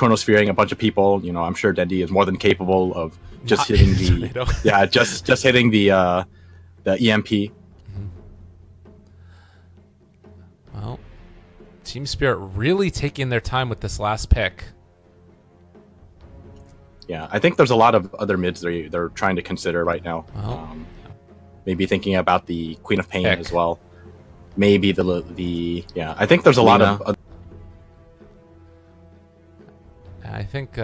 chronosphering a bunch of people. You know, I'm sure Dendi is more than capable of just hitting the just hitting the EMP. Well, Team Spirit really taking their time with this last pick. Yeah, I think there's a lot of other mids they're trying to consider right now. Well, maybe thinking about the Queen of Pain as well. Maybe yeah. I think there's a lot of. I think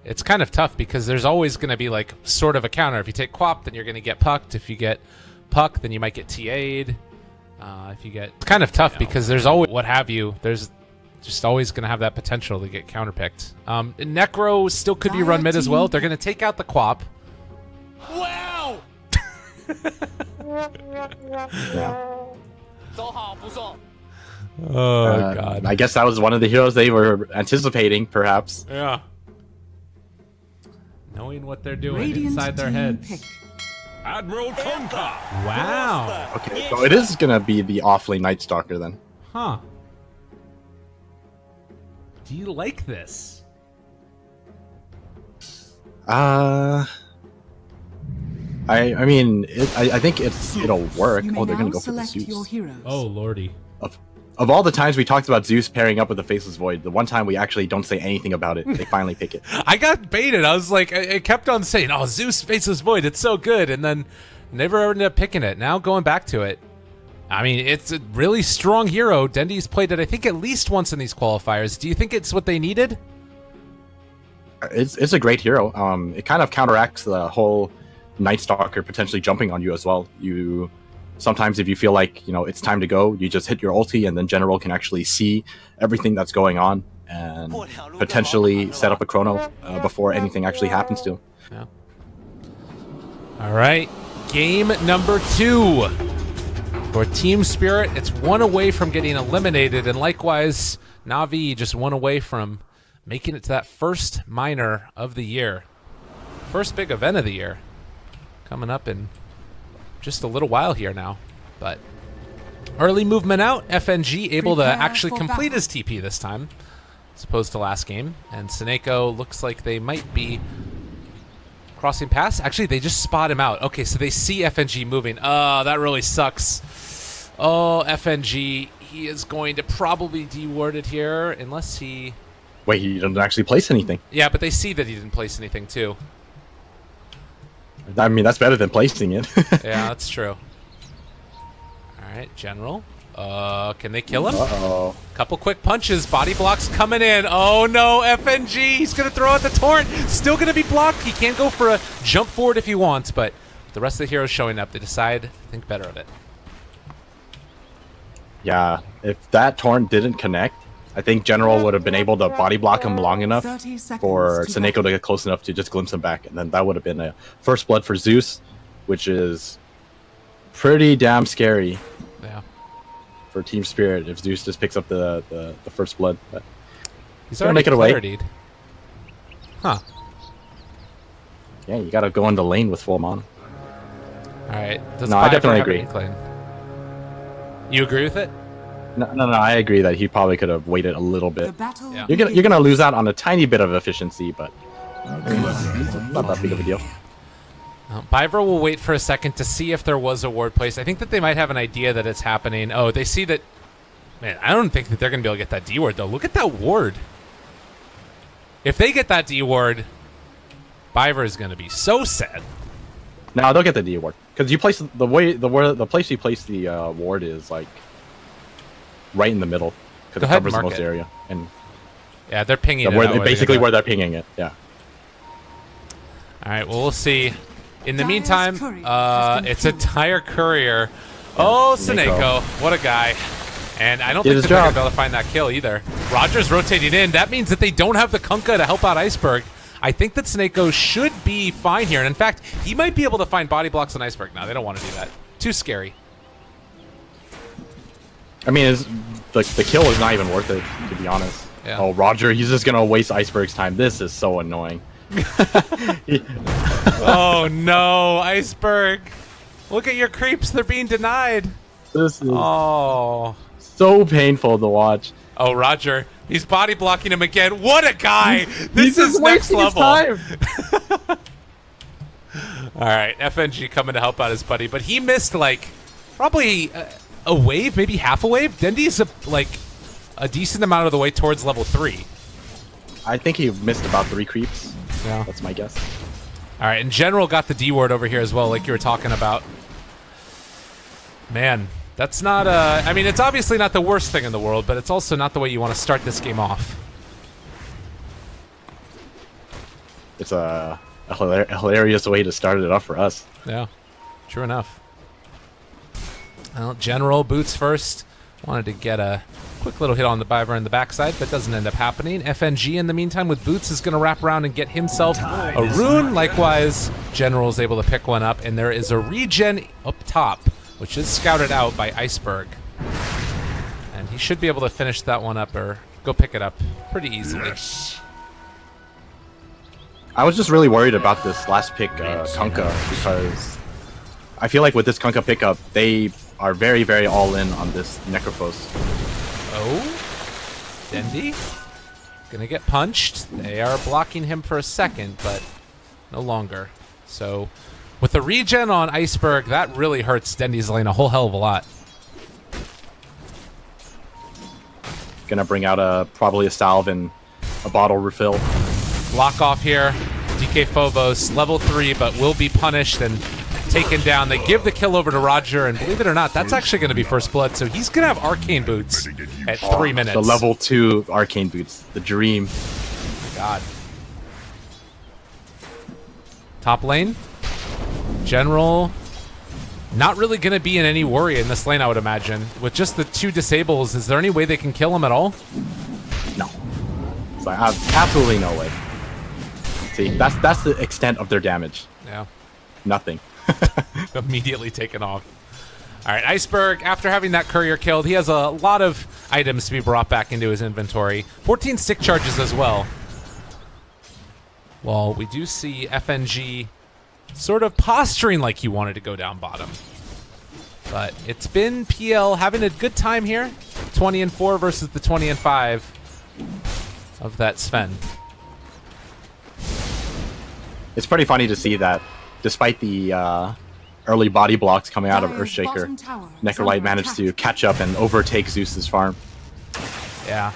it's kind of tough because there's always going to be like sort of a counter. If you take Quap, then you're going to get pucked. If you get puck, then you might get TA'd. If you get, it's kind of tough because there's always what have you. There's just always going to have that potential to get counterpicked. Necro still could be run mid as well. They're going to take out the Quap. Wow! Oh god! I guess that was one of the heroes they were anticipating, perhaps. Yeah. Knowing what they're doing inside their heads. Admiral Tonka. Wow. Okay, so it is gonna be the Awfully Night Stalker then. Huh. Do you like this? I mean, I think it'll work. Oh, they're gonna go for the Zeus. Oh lordy. Of all the times we talked about Zeus pairing up with the Faceless Void, the one time we actually don't say anything about it, they finally pick it. I got baited. I was like, I kept on saying, "Oh, Zeus Faceless Void, it's so good," and then never ended up picking it. Now going back to it, I mean, it's a really strong hero. Dendi's played it, I think, at least once in these qualifiers. Do you think it's what they needed? It's a great hero. It kind of counteracts the whole Night Stalker potentially jumping on you as well. Sometimes if you feel like, you know, it's time to go, you just hit your ulti and then General can actually see everything that's going on and potentially set up a chrono before anything actually happens to him. Yeah. All right, game number 2 for Team Spirit. It's one away from getting eliminated, and likewise, Na'Vi just one away from making it to that first minor of the year. First big event of the year coming up in just a little while here now. But early movement out, FNG able to actually complete his TP this time as opposed to last game, and Seneko looks like they might be crossing paths. Actually, they just spot him out. Okay, so they see FNG moving. Oh, that really sucks. Oh, FNG, he is going to probably deward it here unless he... Wait, he didn't actually place anything. Yeah, but they see that he didn't place anything too. I mean, that's better than placing it. Yeah, that's true. All right, General. Can they kill him? Uh-oh. Couple quick punches. Body blocks coming in. Oh, no, FNG. He's going to throw out the torrent. Still going to be blocked. He can't go for a jump forward if he wants, but the rest of the heroes showing up. They decide to think better of it. Yeah, if that torrent didn't connect, I think General would have been able to body block him long enough for Seneko to get close enough to just glimpse him back, and then that would have been a first blood for Zeus, which is pretty damn scary. Yeah. For Team Spirit, if Zeus just picks up the first blood, but he's already make it away. Claritied. Huh. Yeah, you gotta go in the lane with full mana. All right. No, I definitely agree. You agree with it? No, I agree that he probably could have waited a little bit. Yeah. You're gonna lose out on a tiny bit of efficiency, but not that big of a deal. Biver will wait for a second to see if there was a ward placed. I think that they might have an idea that it's happening. Oh, they see that. Man, I don't think that they're gonna be able to get that D ward though. Look at that ward. If they get that D ward, Biver is gonna be so sad. No, they'll get the D ward because you place the place you place the ward is like right in the middle because it covers the most area, and yeah, they're pinging it. Basically, where they're pinging it. Yeah. All right. Well, we'll see. In the meantime, it's a Dire Courier. Oh, Seneko, what a guy! And I don't think that they're gonna be able to find that kill either. Roger's rotating in. That means that they don't have the Kunkka to help out Iceberg. I think that Seneko should be fine here, and in fact, he might be able to find body blocks on Iceberg. No, they don't want to do that. Too scary. I mean, the kill is not even worth it, to be honest. Yeah. Oh, Roger, he's just gonna waste Iceberg's time. This is so annoying. Oh no, Iceberg! Look at your creeps; they're being denied. This is so painful to watch. Oh, Roger, He's body blocking him again. What a guy! This He's is next level. All right, FNG coming to help out his buddy, but he missed like probably a wave, maybe half a wave. Dendy's like a decent amount of the way towards level 3. I think he missed about 3 creeps. Yeah, that's my guess. All right, and General got the D ward over here as well, like you were talking about. Man, that's not I mean, it's obviously not the worst thing in the world, but it's also not the way you want to start this game off. It's a hilarious way to start it off for us. Yeah, true enough. Well, General boots first. Wanted to get a quick little hit on the Biver in the backside, but doesn't end up happening. FNG, in the meantime, with boots, is going to wrap around and get himself a rune. Likewise, General's able to pick one up, and there is a regen up top, which is scouted out by Iceberg. And he should be able to finish that one up or go pick it up pretty easily. Yes. I was just really worried about this last pick, Kunkka, because I feel like with this Kunkka pickup, they are very, very all in on this Necrophos. Oh, Dendy gonna get punched. They are blocking him for a second, but no longer. So with the regen on Iceberg, that really hurts Dendy's lane a whole hell of a lot. Gonna bring out probably a salve and a bottle refill. Block off here. DK Phobos, level 3, but will be punished and taken down. They give the kill over to Roger, and believe it or not, that's actually going to be first blood, so he's going to have Arcane Boots at 3 minutes. The level 2 Arcane Boots. The dream. God. Top lane. General. Not really going to be in any worry in this lane, I would imagine. With just the 2 disables, is there any way they can kill him at all? No. So I have absolutely no way. See, that's the extent of their damage. Yeah. Nothing. Immediately taken off. All right, Iceberg, after having that courier killed, he has a lot of items to be brought back into his inventory. 14 stick charges as well. Well, we do see FNG sort of posturing like he wanted to go down bottom. But it's been PL having a good time here. 20-4 versus the 20-5 of that Sven. It's pretty funny to see that despite the early body blocks coming out of Earthshaker, Necrolite managed to catch up and overtake Zeus's farm. Yeah.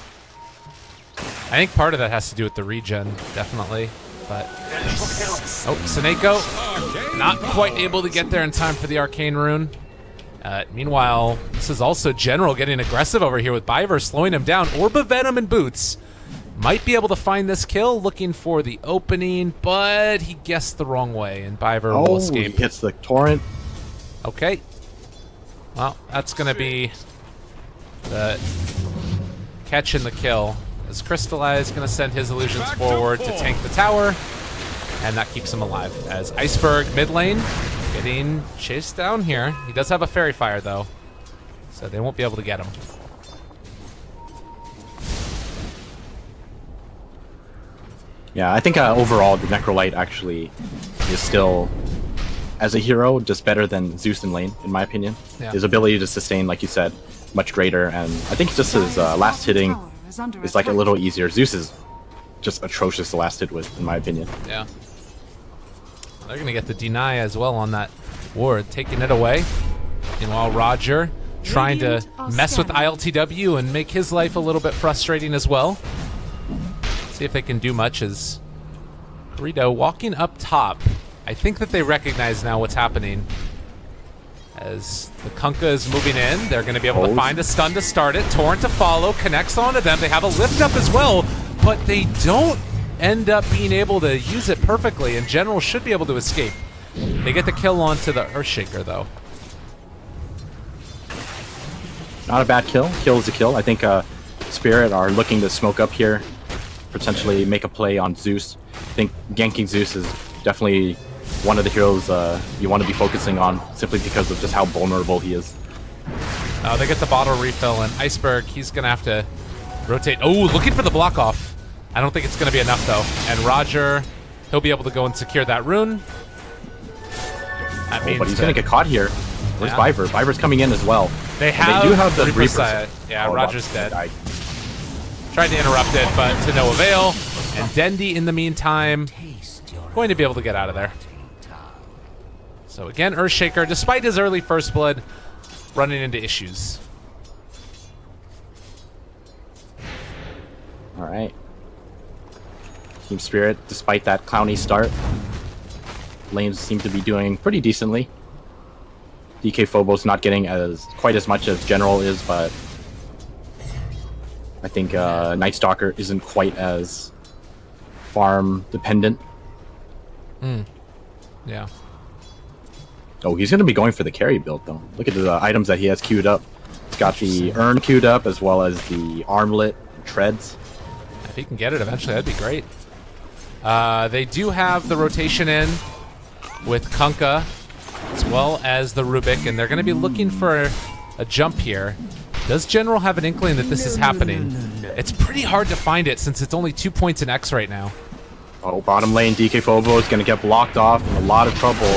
I think part of that has to do with the regen, definitely. But oh, Seneko not quite able to get there in time for the Arcane Rune. Meanwhile, this is also General getting aggressive over here with Biver slowing him down. Orb of Venom and Boots might be able to find this kill, looking for the opening, but he guessed the wrong way, and Biver will escape. He hits the torrent. Okay. Well, that's going to be the catch and the kill. As Crystallize is going to send his illusions forward to tank the tower, and that keeps him alive. As Iceberg mid lane getting chased down here. He does have a Fairy Fire, though, so they won't be able to get him. Yeah, I think overall the Necrolite actually is still, as a hero, just better than Zeus in lane, in my opinion. Yeah. His ability to sustain, like you said, much greater, and I think just his last hitting is like a little easier. Zeus is just atrocious to last hit with, in my opinion. Yeah. They're going to get the deny as well on that ward, taking it away. Meanwhile, Roger trying to mess with ILTW and make his life a little bit frustrating as well. See if they can do much as Corrido walking up top. I think that they recognize now what's happening. As the Kunkka is moving in, they're going to be able to find a stun to start it. Torrent to follow, connects onto them. They have a lift up as well, but they don't end up being able to use it perfectly, and General should be able to escape. They get the kill onto the Earthshaker, though. Not a bad kill. Kill is a kill. I think Spirit are looking to smoke up here, potentially make a play on Zeus. I think ganking Zeus is definitely one of the heroes you want to be focusing on, simply because of just how vulnerable he is. They get the bottle refill, and Iceberg, he's going to have to rotate. Oh, looking for the block off. I don't think it's going to be enough, though. And Roger, he'll be able to go and secure that rune. That means but he's going to get caught here. Where's Biver? Biver's coming in as well. They do have the Reaper. Yeah, Roger's dead. Tried to interrupt it, but to no avail. And Dendi, in the meantime, going to be able to get out of there. So again, Earthshaker, despite his early first blood, running into issues. All right. Team Spirit, despite that clowny start, lanes seem to be doing pretty decently. DK Phobos not getting quite as much as General is, but I think Night Stalker isn't quite as farm dependent. Yeah. Oh, he's going to be going for the carry build, though. Look at the items that he has queued up. He's got the Urn queued up, as well as the Armlet and Treads. If he can get it eventually, that'd be great. They do have the rotation in with Kunkka, as well as the Rubik, and they're going to be looking for a jump here. Does General have an inkling that this is happening? It's pretty hard to find it since it's only 2 points in X right now. Oh, bottom lane, DK Phobo is going to get blocked off in a lot of trouble.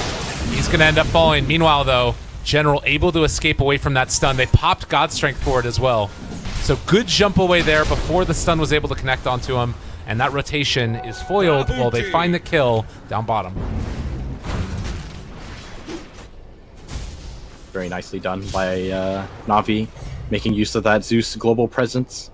He's going to end up falling. Meanwhile, though, General able to escape away from that stun. They popped God Strength for it as well. So good jump away there before the stun was able to connect onto him. And that rotation is foiled while they find the kill down bottom. Very nicely done by Na'Vi, making use of that Zeus global presence.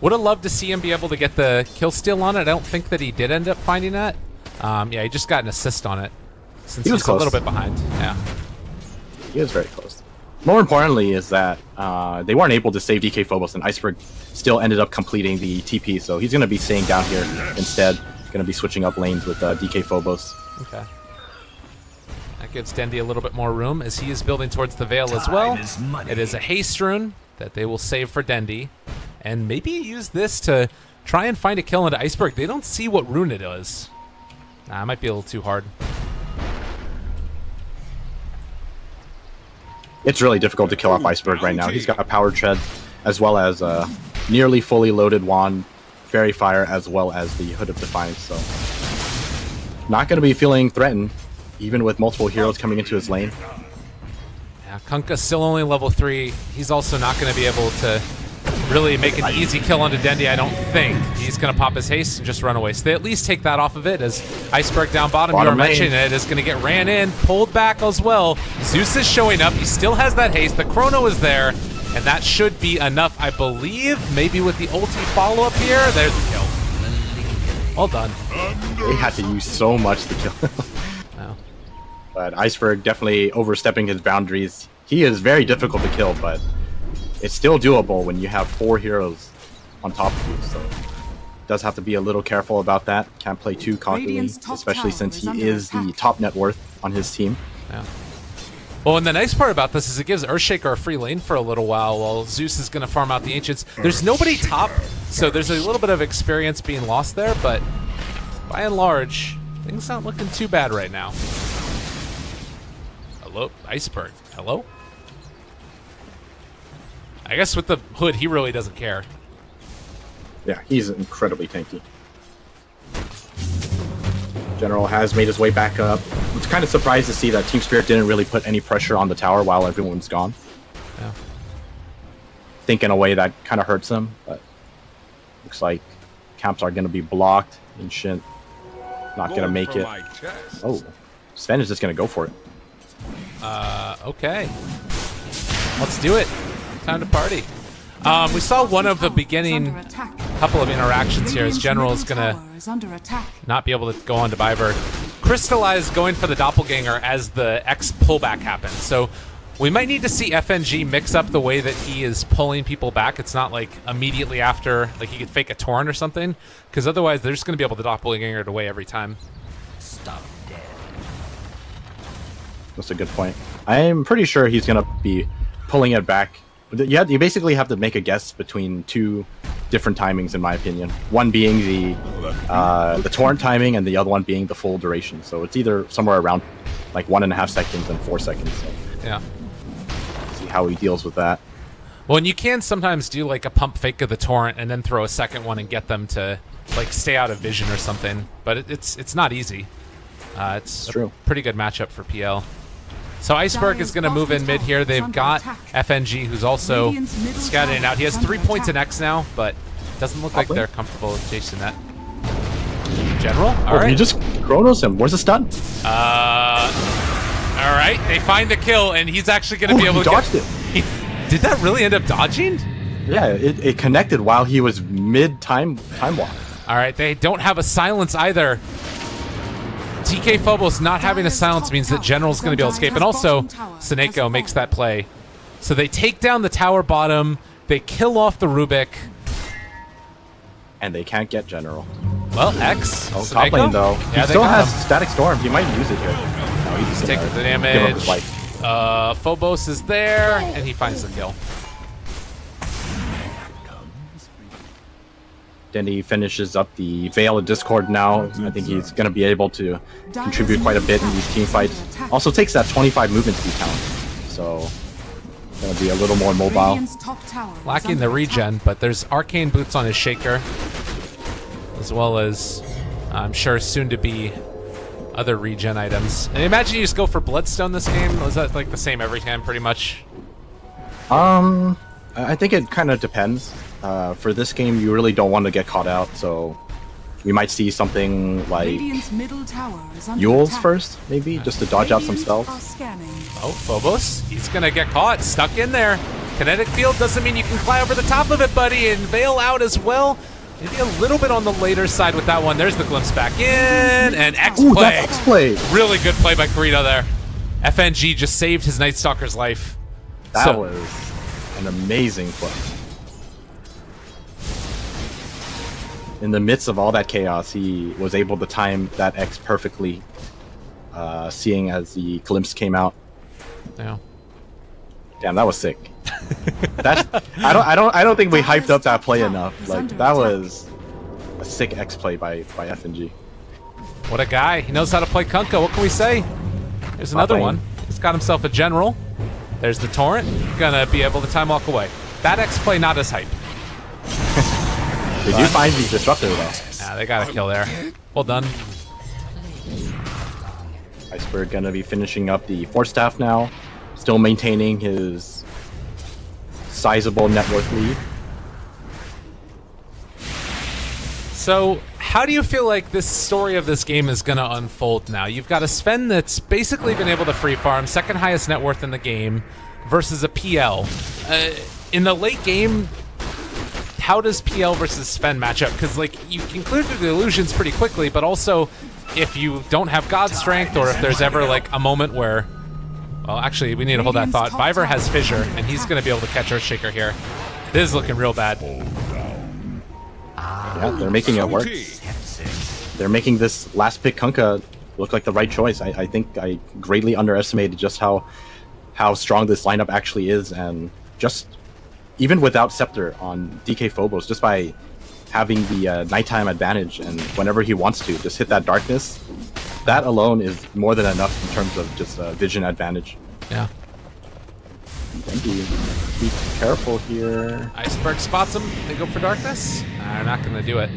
Would have loved to see him be able to get the kill steal on it. I don't think that he did end up finding that. Yeah, he just got an assist on it since he's a little bit behind. Yeah, he was very close. More importantly is that they weren't able to save DK Phobos, and Iceberg still ended up completing the TP, so he's going to be staying down here instead. Going to be switching up lanes with DK Phobos. Okay. That gives Dendi a little bit more room as he is building towards the Veil as well. It is a haste rune that they will save for Dendi, and maybe use this to try and find a kill into Iceberg. They don't see what rune it is. Nah, it might be a little too hard. It's really difficult to kill off Iceberg right now. He's got a Power Tread, as well as a nearly fully loaded Wand, Fairy Fire, as well as the Hood of Defiance. So, not going to be feeling threatened, even with multiple heroes coming into his lane. Yeah, Kunkka's still only level 3. He's also not going to be able to really make an easy kill onto Dendi, I don't think. He's going to pop his haste and just run away. So they at least take that off of it as Iceberg down bottom. You were mentioning it is going to get ran in, pulled back as well. Zeus is showing up. He still has that haste. The chrono is there, and that should be enough, I believe. Maybe with the ulti follow-up here. There's the kill. Well done. They had to use so much to kill him. Wow. But Iceberg definitely overstepping his boundaries. He is very difficult to kill, but it's still doable when you have 4 heroes on top of you, so does have to be a little careful about that. Can't play too cockily, especially since he is the top net worth on his team. Yeah. Well, and the nice part about this is it gives Earthshaker a free lane for a little while Zeus is going to farm out the Ancients. There's nobody top, so there's a little bit of experience being lost there, but by and large, things aren't looking too bad right now. Hello, Iceberg. Hello? I guess with the Hood, he really doesn't care. Yeah, he's incredibly tanky. General has made his way back up. I was kind of surprised to see that Team Spirit didn't really put any pressure on the tower while everyone's gone. Yeah. I think in a way that kind of hurts them, but looks like camps are going to be blocked. Ancient not going to make it. Oh, Sven is just going to go for it. Okay. Let's do it. Time to party. We saw one of the beginning couple of interactions here as General is going to not be able to go on to Biver. Crystallize going for the Doppelganger as the X pullback happens. So we might need to see FNG mix up the way that he is pulling people back. It's not like immediately after, like he could fake a Torrent or something, because otherwise they're just going to be able to Doppelganger it away every time. Stop dead. That's a good point. I'm pretty sure he's going to be pulling it back. You basically have to make a guess between 2 different timings, in my opinion. One being the torrent timing, and the other one being the full duration. So it's either somewhere around like 1.5 seconds and 4 seconds. So yeah. See how he deals with that. Well, and you can sometimes do like a pump fake of the torrent and then throw a second one and get them to like stay out of vision or something. But it's not easy. It's true. A pretty good matchup for PL. So Iceberg is going to move in mid here. They've got FNG, who's also scouting out. He has 3 points in X now, but doesn't look like they're comfortable with chasing that. General? All right. You just chronos him. Where's the stun? All right. They find the kill, and he's actually going to be able to dodged it. Did that really end up dodging? Yeah, it connected while he was mid-time walk. All right. They don't have a silence either. TK Phobos not having a silence means that General's going to be able to escape. And also, Seneko makes that play. So they take down the tower bottom. They kill off the Rubik. And they can't get General. Well, X. Oh, top lane though. Yeah, he still has Static Storm. He might use it here. No, he just take the damage. Give up his life. Phobos is there, and he finds the kill. Then he finishes up the Veil of Discord now. I think he's going to be able to contribute quite a bit in these team fights. Also takes that 25 movement speed count. So, going to be a little more mobile. Lacking the regen, but there's Arcane Boots on his Shaker. As well as, I'm sure, soon to be other regen items. And imagine you just go for Bloodstone this game. Was that like the same every time, pretty much? I think it kind of depends. For this game, you really don't want to get caught out, so we might see something like Yules first, maybe, just to dodge out some spells. Oh, Phobos, he's gonna get caught, stuck in there. Kinetic Field doesn't mean you can fly over the top of it, buddy, and Veil out as well. Maybe a little bit on the later side with that one. There's the glimpse back in, and X-Play. Ooh, that's X-Play. Really good play by Carito there. FNG just saved his Night Stalker's life. That was an amazing play. In the midst of all that chaos, he was able to time that X perfectly, seeing as the glimpse came out. Yeah. Damn, that was sick. I don't think we hyped up that play enough. Like, that was a sick X play by FNG. What a guy. He knows how to play Kunkka. What can we say? There's another one. He's got himself a General. There's the Torrent. Gonna be able to time walk away. That X play not as hype. They do find the Disruptor though. Yeah, they got a kill there. Well done. Iceberg gonna be finishing up the Force Staff now. Still maintaining his sizable net worth lead. So, how do you feel like this story of this game is going to unfold now? You've got a Sven that's basically been able to free farm, second highest net worth in the game, versus a PL. In the late game, how does PL versus Sven match up? Because, like, you can clear through the illusions pretty quickly, but also, if you don't have God Strength, or if there's ever, like, a moment where... Well, actually, we need to hold that thought. Viver has Fissure, and he's going to be able to catch Earthshaker here. This is looking real bad. Yeah, they're making it work. They're making this last pick Kunkka look like the right choice. I think I greatly underestimated just how strong this lineup actually is, and just even without Scepter on DK Phobos, just by having the nighttime advantage and whenever he wants to just hit that darkness, that alone is more than enough in terms of just vision advantage. Yeah. Be careful here. Iceberg spots him. They go for darkness. They're not going to do it.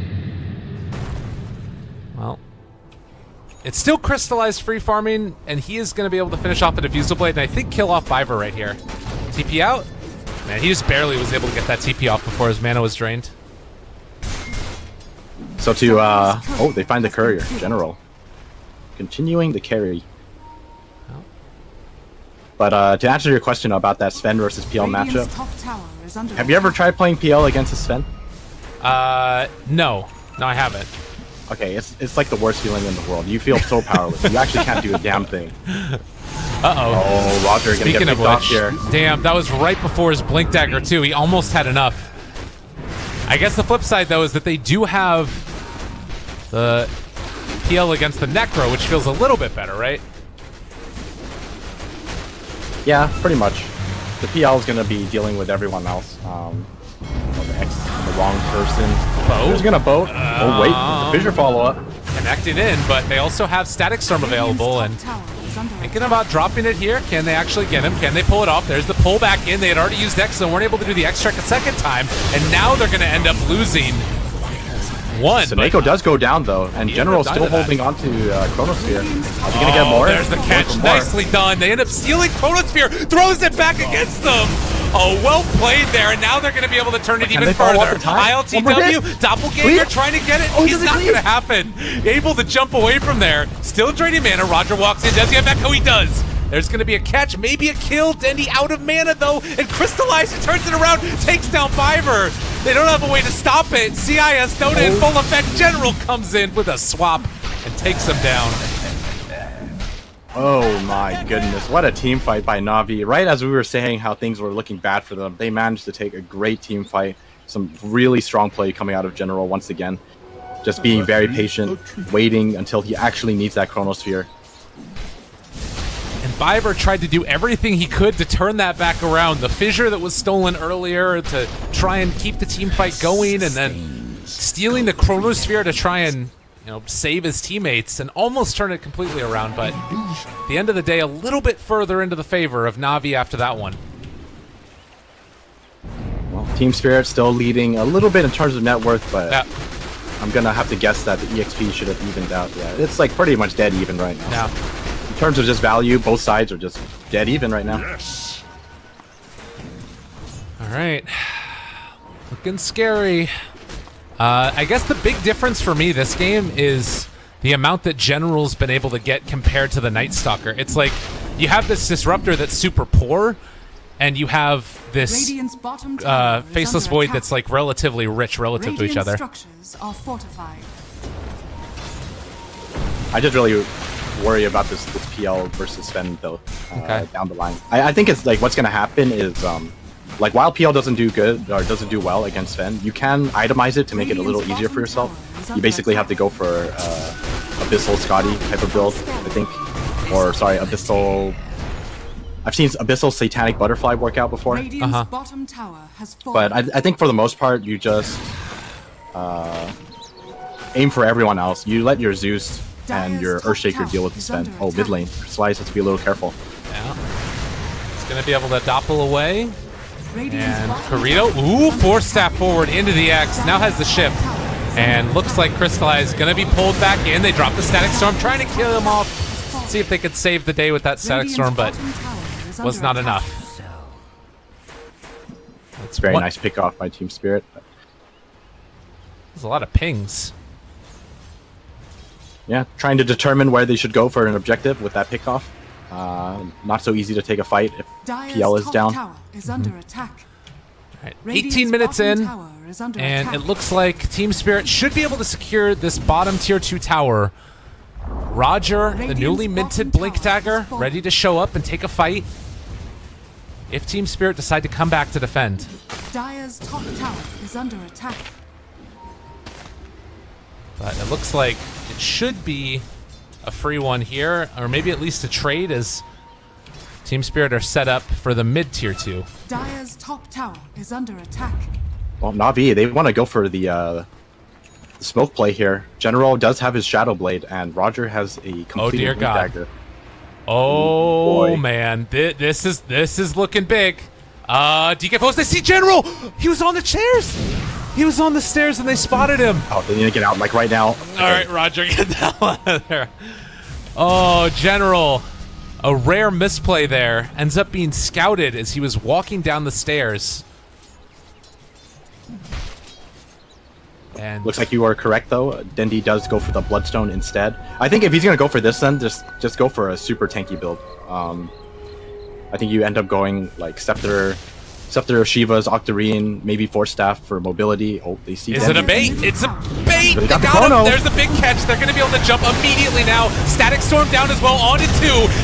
Well, it's still crystallized free farming, and he is going to be able to finish off the Diffusal Blade, and I think kill off Viver right here. TP out. Man, he just barely was able to get that TP off before his mana was drained. So to, oh, they find the Courier, General. Continuing the carry. But to answer your question about that Sven versus PL matchup, have you ever tried playing PL against a Sven? No, I haven't. Okay, it's like the worst feeling in the world. You feel so powerless. You actually can't do a damn thing. Uh-oh. Oh, Roger gonna get picked off here. Damn, that was right before his Blink Dagger too. He almost had enough. I guess the flip side though is that they do have the PL against the Necro, which feels a little bit better, right? Yeah, pretty much. The PL is going to be dealing with everyone else. The X, the wrong person. Who's going to boat? Oh, wait. The Fissure follow-up. Connected in, but they also have Static Storm available, and thinking about dropping it here. Can they actually get him? Can they pull it off? There's the pull back in. They had already used X, so weren't able to do the X-Track a second time, and now they're going to end up losing. one. Seneko does go down though, and General still holding on to Chronosphere. Are they gonna get more? There's the catch. Nicely done. They end up stealing Chronosphere, throws it back against them. Oh, well played there, and now they're going to be able to turn it even further. ILTW, Doppelganger trying to get it. He's not going to happen. Able to jump away from there. Still draining mana. Roger walks in. Does he have Echo? He does. There's going to be a catch, maybe a kill. Dendy out of mana, though, and Crystallize, he turns it around, takes down Fiverr. They don't have a way to stop it. CIS Dota in full effect. General comes in with a swap and takes him down. Oh my goodness, what a team fight by Na'Vi. Right as we were saying how things were looking bad for them, they managed to take a great team fight. Some really strong play coming out of General once again. Just being very patient, waiting until he actually needs that Chronosphere. And Fiverr tried to do everything he could to turn that back around. The fissure that was stolen earlier to try and keep the team fight going, and then stealing the Chronosphere to try and save his teammates and almost turn it completely around, but at the end of the day, a little bit further into the favor of Na'Vi after that one. Well, Team Spirit still leading a little bit in terms of net worth, but yeah. I'm gonna have to guess that the EXP should have evened out. Yeah, it's like pretty much dead even right now. Yeah. In terms of just value, both sides are just dead even right now. Yes. All right, looking scary. I guess the big difference for me this game is the amount that General's been able to get compared to the Night Stalker. It's like you have this Disruptor that's super poor, and you have this Faceless Void that's like relatively rich relative to each other. Structures are fortified. I just really worry about this PL versus Sven though, down the line. I think it's like what's going to happen is like while PL doesn't do good or doesn't do well against Sven, you can itemize it to make it a little easier for yourself. You basically have to go for Abyssal Scotty type of build, I think, or sorry, Abyssal. I've seen Abyssal Satanic Butterfly work out before. But I think for the most part, you just aim for everyone else. You let your Zeus and your Earthshaker deal with the Sven. Oh, mid lane. Slice has to be a little careful. Yeah. It's going to be able to doppel away. And Corito, ooh, force staff forward into the X. Now has the ship. And looks like Crystallize is going to be pulled back in. They drop the Static Storm, trying to kill him off. See if they could save the day with that Static Storm, but was not enough. That's very nice pick off by Team Spirit. There's a lot of pings. Yeah, trying to determine where they should go for an objective with that pick off. Not so easy to take a fight if PL is down. Right, 18 minutes in, and it looks like Team Spirit should be able to secure this bottom tier 2 tower. Roger, the newly minted Blink Dagger, ready to show up and take a fight if Team Spirit decide to come back to defend. Dire's top tower is under attack. But it looks like it should be a free one here, or maybe at least a trade, as Team Spirit are set up for the mid tier 2. Dire's top tower is under attack. Well, Na'Vi, they want to go for the smoke play here. General does have his Shadow Blade, and Roger has a complete dagger. Oh man, this is looking big. DK Post, they see General. He was on the chairs. He was on the stairs and they spotted him. Oh, they need to get out like right now. All right, Roger, get the hell out of there. Oh, General, a rare misplay there. Ends up being scouted as he was walking down the stairs. And looks like you are correct though. Dendy does go for the Bloodstone instead. I think if he's gonna go for this, then just go for a super tanky build. I think you end up going like Scepter of Shiva's, Octarine, maybe Force Staff for mobility. Oh, they see. Is it a bait? It's a bait! They got him! There's the big catch. They're going to be able to jump immediately now. Static Storm down as well, onto 2.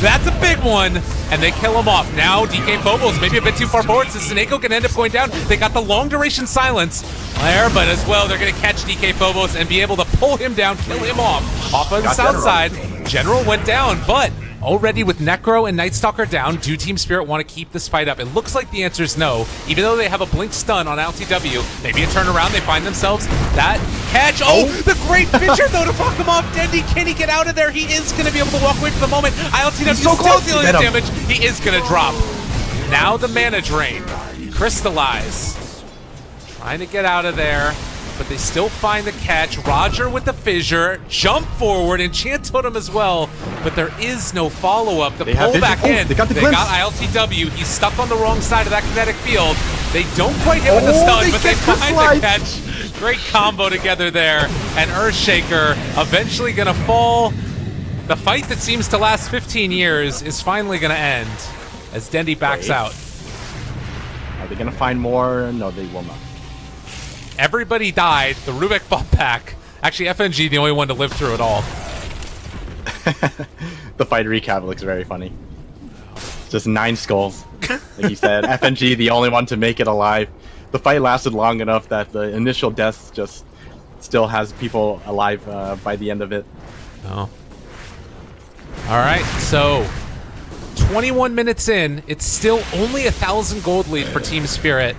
That's a big one. And they kill him off. Now DK Phobos maybe a bit too far forward, so Seneko can end up going down. They got the long duration silence there, but as well, they're going to catch DK Phobos and be able to pull him down, kill him off of the south side. General went down, but already with Necro and Night Stalker down, do Team Spirit want to keep this fight up? It looks like the answer is no. Even though they have a blink stun on LTW, maybe a turnaround, they find themselves that catch. Oh, the great Fisher though to fuck him off. Dendy, can he get out of there? He is going to be able to walk away for the moment. ILTW still dealing the damage. He is going to drop. Now the mana drain. Crystallize. Trying to get out of there. but they still find the catch. Roger with the fissure, jump forward, enchant totem as well, but there is no follow-up. The pull back in. They got ILTW. He's stuck on the wrong side of that kinetic field. They don't quite hit with the stun, but they find the catch. Great combo together there, and Earthshaker eventually gonna fall. The fight that seems to last 15 years is finally gonna end as Dendy backs out. Are they going to find more? No, they will not. Everybody died. The Rubik fought back. Actually, FNG, the only one to live through it all. The fight recap looks very funny. Just 9 skulls. Like you said, FNG, the only one to make it alive. The fight lasted long enough that the initial deaths just still has people alive by the end of it. Oh. All right, so 21 minutes in, it's still only 1,000 gold lead for Team Spirit.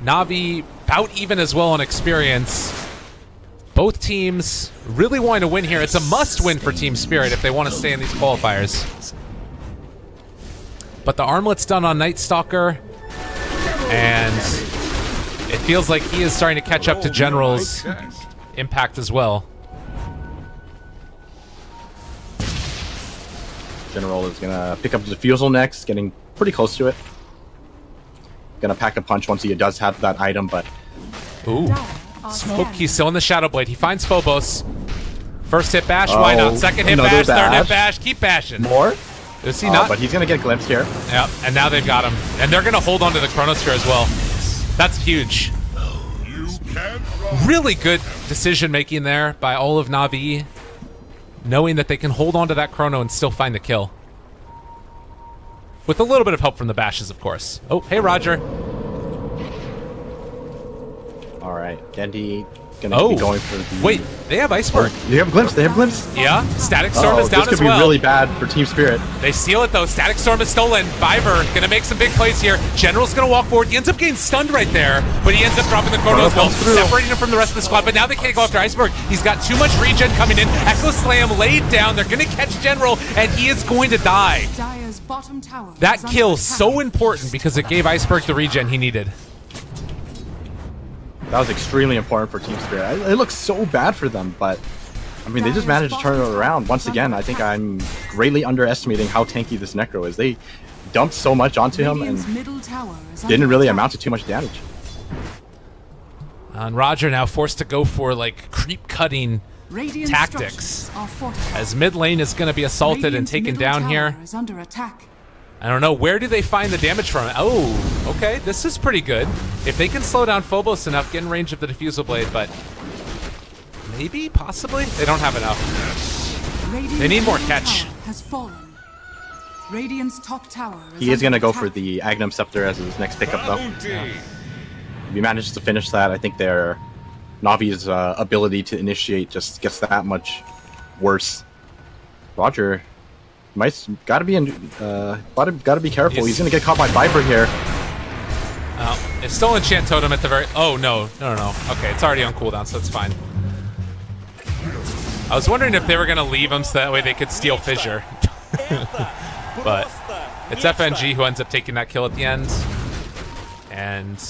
Na'Vi about even as well on experience. Both teams really wanting to win here. It's a must-win for Team Spirit if they want to stay in these qualifiers. But the armlet's done on Night Stalker, and it feels like he is starting to catch up to General's impact as well. General is gonna pick up the defusal next, getting pretty close to it. Gonna pack a punch once he does have that item, but ooh, smoke. He's still in the Shadow Blade. He finds Phobos. First hit bash, why not? Second hit bash, third hit bash. Keep bashing. More? Is he not? But he's gonna get glimpsed here. Yep, and now they've got him, and they're gonna hold on to the Chronosphere as well. That's huge. Really good decision making there by all of Na'Vi, knowing that they can hold on to that Chrono and still find the kill. With a little bit of help from the bashes, of course. Oh, hey, Roger. All right, Dendy gonna be going for the... Wait, they have Iceberg. They have Glimpse, they have Glimpse. Yeah, Static Storm is down as well. This could be really bad for Team Spirit. They steal it, though. Static Storm is stolen. Viver gonna make some big plays here. General's gonna walk forward. He ends up getting stunned right there, but he ends up dropping the Chrono as well, separating him from the rest of the squad. But now they can't go after Iceberg. He's got too much regen coming in. Echo Slam laid down. They're gonna catch General, and he is going to die. That kill so important because it gave Iceberg the regen he needed. That was extremely important for Team Spirit. It looks so bad for them, but I mean, they just managed to turn it around. Once again, I think I'm greatly underestimating how tanky this Necro is. They dumped so much onto him and didn't really amount to too much damage. And Roger now forced to go for like creep cutting tactics as mid lane is going to be assaulted and taken down here. I don't know, where do they find the damage from? Oh, okay, this is pretty good. If they can slow down Phobos enough, get in range of the Diffusal Blade, but maybe, possibly? They don't have enough. They need more catch. He is going to go for the Agnum Scepter as his next pickup, though. Yeah. If he manages to finish that, I think their Navi's ability to initiate just gets that much worse. Roger... gotta be careful. He's gonna get caught by Viper here. Oh, it's still Enchant Totem at the very... Oh, no. Okay, it's already on cooldown, so it's fine. I was wondering if they were gonna leave him so that way they could steal Fissure. But it's FNG who ends up taking that kill at the end. And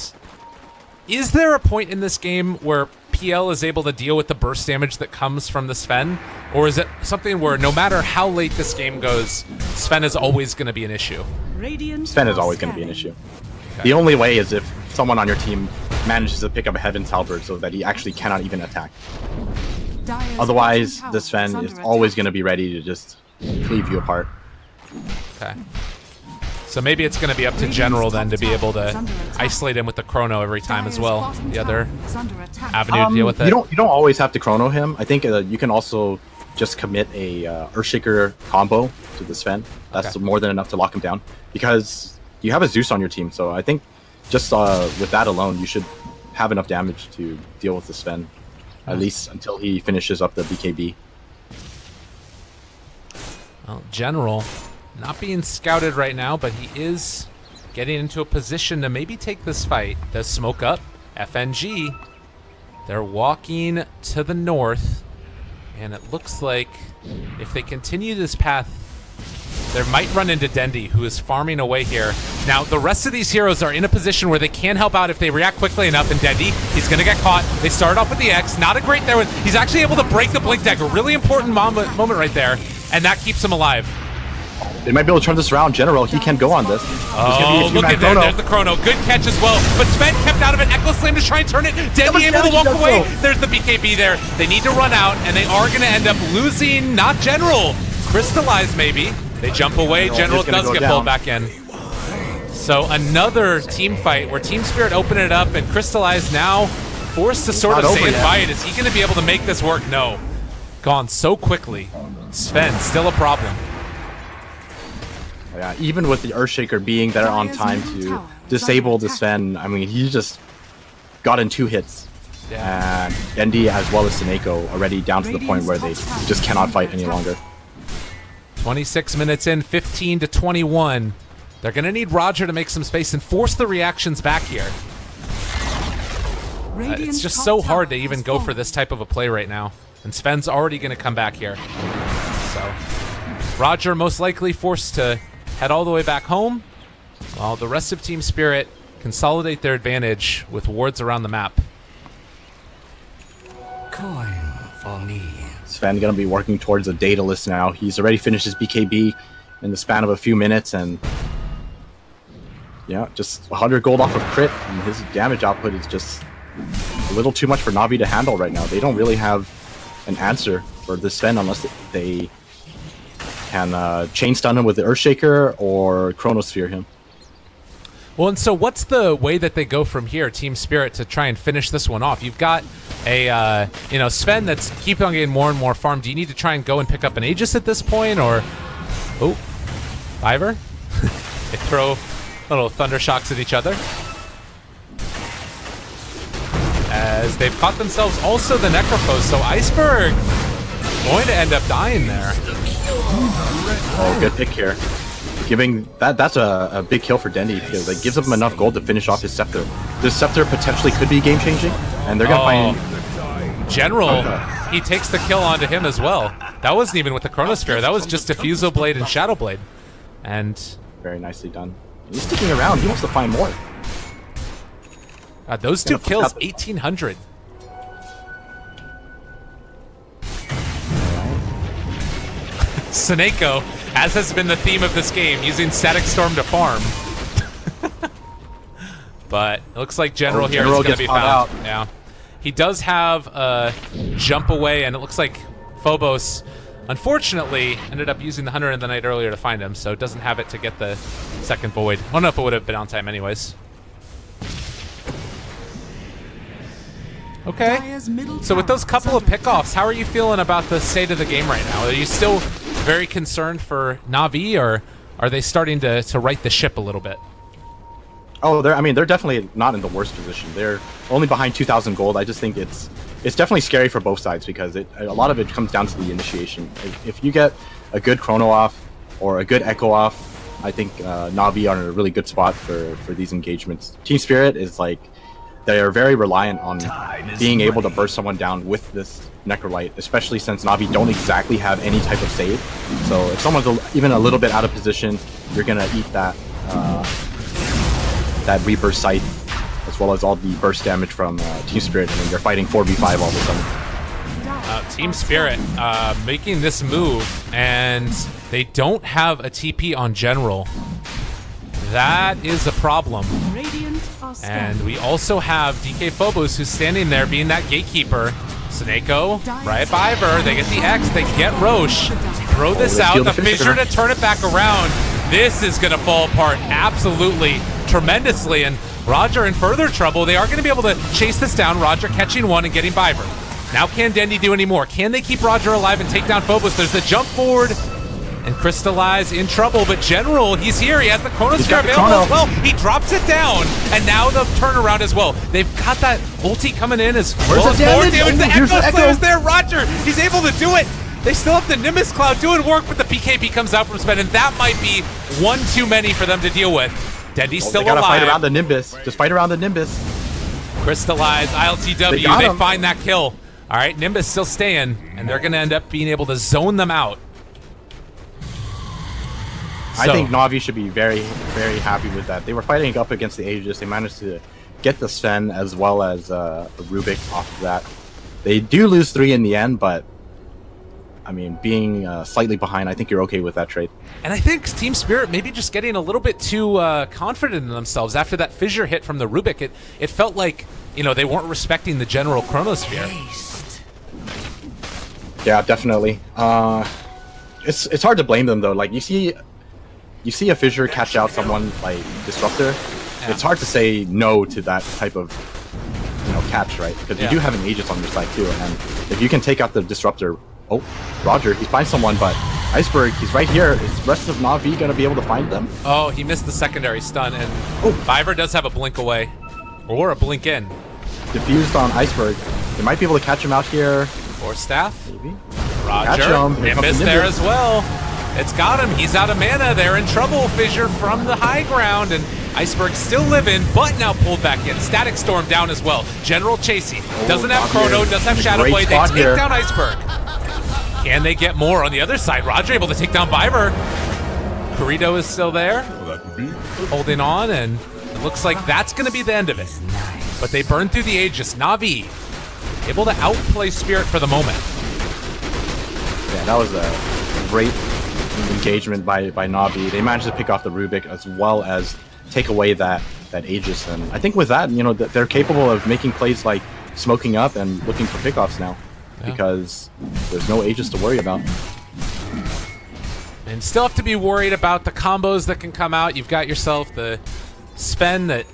is there a point in this game where PL is able to deal with the burst damage that comes from the Sven? Or is it something where no matter how late this game goes, Sven is always going to be an issue? Sven is always going to be an issue. Okay. The only way is if someone on your team manages to pick up a Heaven's Halberd so that he actually cannot even attack. Otherwise, the Sven is always going to be ready to just cleave you apart. Okay. So maybe it's going to be up to General then to be able to isolate him with the Chrono every time as well. The other avenue to deal with it. You don't always have to Chrono him. I think you can also just commit a Earthshaker combo to the Sven. That's more than enough to lock him down because you have a Zeus on your team. So I think just with that alone, you should have enough damage to deal with the Sven, at least until he finishes up the BKB. Well, General not being scouted right now, but he is getting into a position to maybe take this fight. Does smoke up. FNG. They're walking to the north. And it looks like if they continue this path They might run into Dendi, who is farming away here. Now, the rest of these heroes are in a position where they can help out if they react quickly enough, and Dendi, he's going to get caught. They start off with the X. Not a great there. He's actually able to break the Blink Deck. A really important moment right there, and that keeps him alive. They might be able to turn this around. General, he can go on this. Oh, look at that. There's the chrono. Good catch as well. But Sven kept out of it. Echo Slam to try and turn it. Dendi able to walk away. There's the BKB there. They need to run out, and they are going to end up losing, not General. Crystallize, maybe. They jump away. General does get pulled back in. So another team fight where Team Spirit open it up, and Crystallize now forced to sort of say goodbye. Is he going to be able to make this work? No. Gone so quickly. Sven, still a problem. Yeah, even with the Earthshaker being there on time to disable the Sven, I mean, he just got in 2 hits. And Dendi as well as Seneko already down to the point where they just cannot fight any longer. 26 minutes in, 15 to 21. They're going to need Roger to make some space and force the reactions back here. It's just so hard to even go for this type of a play right now. And Sven's already going to come back here. So Roger most likely forced to head all the way back home, while the rest of Team Spirit consolidate their advantage with wards around the map. Coin for me. Sven going to be working towards a Daedalus now. He's already finished his BKB in the span of a few minutes, and yeah, just 100 gold off of crit, and his damage output is just a little too much for Na'Vi to handle right now. They don't really have an answer for this Sven unless they can chain stun him with the Earthshaker or Chronosphere him. Well, and so what's the way that they go from here, Team Spirit, to try and finish this one off? You've got a, Sven that's keeping on getting more and more farm. Do you need to try and go and pick up an Aegis at this point, or... Oh, Ivor? They throw little thunder shocks at each other. As they've caught themselves also the Necrophos, so Iceberg going to end up dying there. Oh, good pick here. That's a big kill for Dendi because it gives him enough gold to finish off his Scepter. This Scepter potentially could be game changing, and they're gonna find General. He takes the kill onto him as well. That wasn't even with the Chronosphere. That was just Diffusal Blade and Shadow Blade. And very nicely done. He's sticking around. He wants to find more. Those 2 kills, 1,800. Seneko, as has been the theme of this game, using Static Storm to farm. But it looks like General here is going to be found out. Yeah, he does have a jump away, and it looks like Phobos, unfortunately, ended up using the Hunter in the Night earlier to find him, so doesn't have it to get the second Void. I don't know if it would have been on time anyways. Okay, so with those couple of pickoffs, how are you feeling about the state of the game right now? Are you still very concerned for Na'Vi, or are they starting to right the ship a little bit? Oh, they're definitely not in the worst position. They're only behind 2,000 gold. I just think it's definitely scary for both sides because a lot of it comes down to the initiation. If you get a good Chrono off or a good Echo off, I think Na'Vi are in a really good spot for these engagements. Team Spirit is like, they are very reliant on being able to burst someone down with this Necrolite, especially since Na'Vi don't exactly have any type of save. So if someone's even a little bit out of position, you're going to eat that Reaper Sight, as well as all the burst damage from Team Spirit, and you're fighting 4v5 all of a sudden. Team Spirit making this move, and they don't have a TP on General. That is a problem. And we also have DK Phobos, who's standing there being that gatekeeper. Seneko, right by Ivor. They get the X, they get Roche. Throw this out, the fissure to turn it back around. This is going to fall apart absolutely tremendously, and Roger in further trouble. They are going to be able to chase this down. Roger catching one and getting Ivor. Now can Dendi do any more? Can they keep Roger alive and take down Phobos? There's the jump forward. And Crystallize in trouble, but General, he's here. He has the Chronosphere available as well. He drops it down, and now the turnaround as well. They've got that ulti coming in as well as more damage. The Echo Slayer's there. Roger, he's able to do it. They still have the Nimbus Cloud doing work, but the BKB comes out from Sven, and that might be one too many for them to deal with. Dendi's still alive. They gotta fight around the Nimbus. Just fight around the Nimbus. Crystallize, ILTW, they find that kill. All right, Nimbus still staying, and they're gonna end up being able to zone them out. I think Na'Vi should be very, very happy with that. They were fighting up against the Aegis. They managed to get the Sven as well as a Rubik off of that. They do lose 3 in the end, but I mean, being slightly behind, I think you're okay with that trade. And I think Team Spirit maybe just getting a little bit too confident in themselves after that fissure hit from the Rubik. It felt like, you know, they weren't respecting the general Chronosphere. Yeah, definitely. It's hard to blame them though. Like you see a fissure catch out someone like Disruptor. Yeah. It's hard to say no to that type of catch, right? Because you do have an Aegis on your side too, and if you can take out the Disruptor. Oh, Roger, he finds someone, but Iceberg, he's right here. Is the rest of Na'Vi going to be able to find them? Oh, he missed the secondary stun, and Viver does have a blink away. Or a blink in. Diffused on Iceberg. They might be able to catch him out here. Or Staff. Maybe. Roger, Nimbus there as well. It's got him. He's out of mana. They're in trouble. Fissure from the high ground, and Iceberg still living, but now pulled back in. Static Storm down as well. General chasing. Doesn't have Chrono, does have Shadow Blade. They take down Iceberg. Can they get more on the other side? Roger able to take down Viver. Corrido is still there, holding on, and it looks like that's going to be the end of it. But they burn through the Aegis. Na'Vi able to outplay Spirit for the moment. Yeah, that was a great engagement by Na'Vi. They managed to pick off the Rubik as well as take away that Aegis. And I think with that, they're capable of making plays like smoking up and looking for pickoffs now. Yeah. Because there's no Aegis to worry about. And still have to be worried about the combos that can come out. You've got yourself the Sven that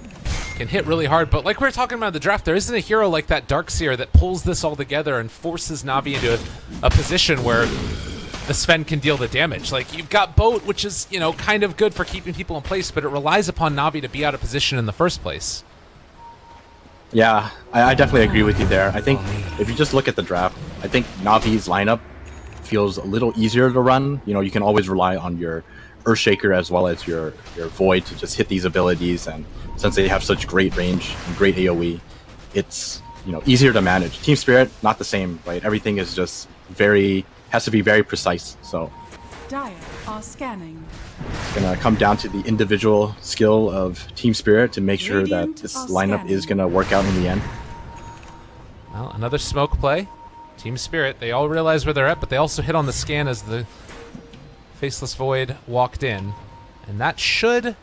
can hit really hard, but like we were talking about in the draft, there isn't a hero like that Darkseer that pulls this all together and forces Na'Vi into a position where the Sven can deal the damage. Like, you've got Boat, which is, kind of good for keeping people in place, but it relies upon Na'Vi to be out of position in the first place. Yeah, I definitely agree with you there. I think if you just look at the draft, I think Na'Vi's lineup feels a little easier to run. You can always rely on your Earthshaker as well as your Void to just hit these abilities, and since they have such great range and great AoE, it's easier to manage. Team Spirit, not the same, right? Everything is just has to be very precise. So Dire are scanning. It's gonna come down to the individual skill of Team Spirit to make sure that this lineup is gonna work out in the end. Well, another smoke play. Team Spirit, they all realize where they're at, but they also hit on the scan as the Faceless Void walked in, and that should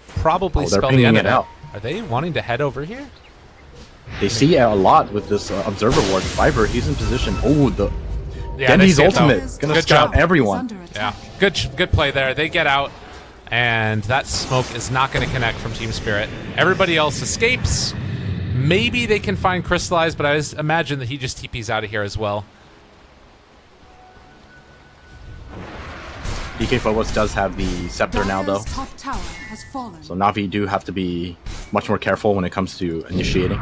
probably spell the end of it. Out. Are they wanting to head over here? They see a lot with this Observer Ward. Viper, he's in position. Oh, Genji's ultimate gonna scout everyone. Yeah, good play there. They get out, and that smoke is not going to connect from Team Spirit. Everybody else escapes. Maybe they can find Crystallize, but I imagine that he just TP's out of here as well. DK Phobos does have the Scepter now, though. Top tower has fallen. So Na'Vi do have to be much more careful when it comes to initiating.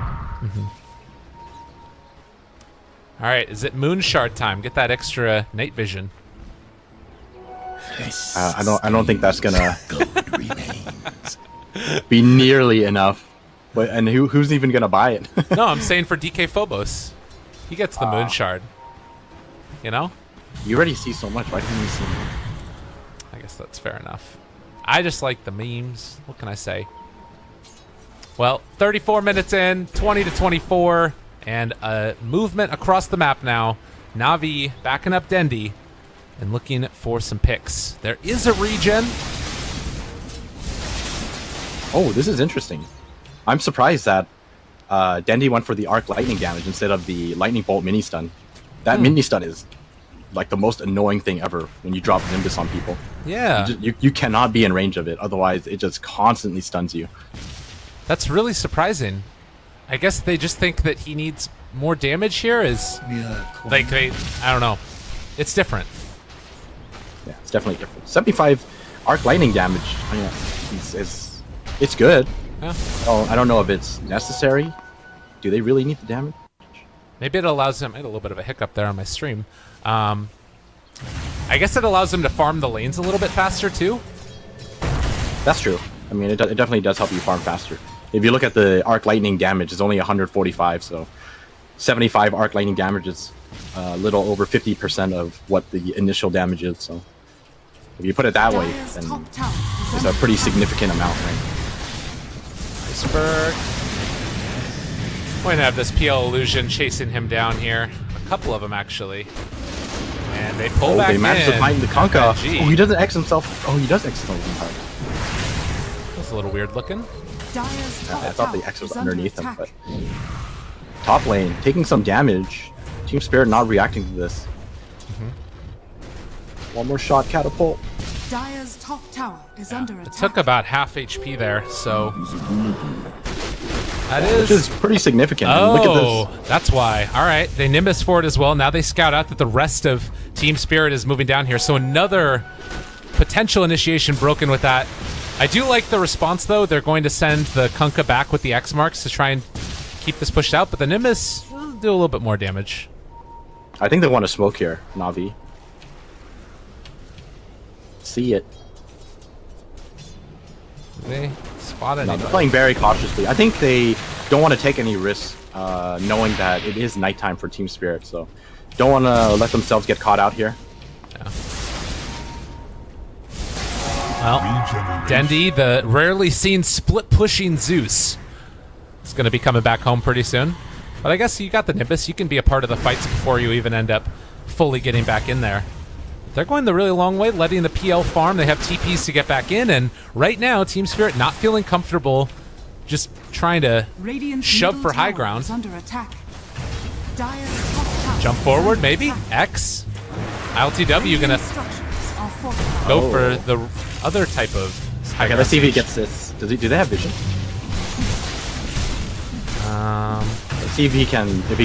All right, is it Moonshard time? Get that extra night vision. I don't think that's gonna be nearly enough. But and who's even gonna buy it? No, I'm saying for DK Phobos, he gets the Moonshard. You already see so much. Why didn't you see more? I guess that's fair enough. I just like the memes. What can I say? Well, 34 minutes in, 20-24. And a movement across the map now. Na'Vi backing up Dendi and looking for some picks. There is a regen. Oh, this is interesting. I'm surprised that Dendi went for the arc lightning damage instead of the lightning bolt mini stun. That mini stun is like the most annoying thing ever when you drop Nimbus on people. Yeah. You cannot be in range of it, otherwise it just constantly stuns you. That's really surprising. I guess they just think that he needs more damage here. I don't know. It's different. Yeah, it's definitely different. 75 arc lightning damage. I mean, it's good. Yeah. Oh, I don't know if it's necessary. Do they really need the damage? Maybe it allows him. I had a little bit of a hiccup there on my stream. I guess it allows him to farm the lanes a little bit faster too. That's true. I mean, it definitely does help you farm faster. If you look at the arc lightning damage, it's only 145, so 75 arc lightning damage is a little over 50% of what the initial damage is. So If you put it that way, Dire's then top tower is it's a under pretty attack. significant amount, right? Iceberg. Going to have this PL illusion chasing him down here. A couple of them, actually. And they pull back They managed in. to find the Kunkka. FNG. Oh, he doesn't X himself. Oh, he does X himself. That's a little weird looking. Dire's top I thought the tower X was is under underneath him, attack. but top lane taking some damage. Team Spirit not reacting to this. One more shot, catapult. Dire's top tower is under It attack. took about half HP there, so that Which is pretty significant. And look at this. That's why. All right, they Nimbus for it as well. Now they scout out that the rest of Team Spirit is moving down here, so another potential initiation broken with that. I do like the response, though. They're going to send the Kunkka back with the X marks to try and keep this pushed out, but the Nimbus will do a little bit more damage. I think they want to smoke here, Na'Vi. See it. They spot No, anybody. they're playing very cautiously. I think they don't want to take any risks, knowing that it is nighttime for Team Spirit, so don't want to let themselves get caught out here. Yeah. Well, Dendi, the rarely seen split pushing Zeus, is going to be coming back home pretty soon. But I guess you got the Nimbus. You can be a part of the fights before you even end up fully getting back in there. They're going the really long way, letting the PL farm. They have TPs to get back in, and right now, Team Spirit not feeling comfortable just trying to Radiant's shove middle for high tower ground. is under attack. Dire's top tower Jump is forward, under maybe? attack. X. ILTW gonna Radiant structures are fortified. go Oh. for the other type of high Okay, let's see if he ground gets this. Do they have vision? Let's see if he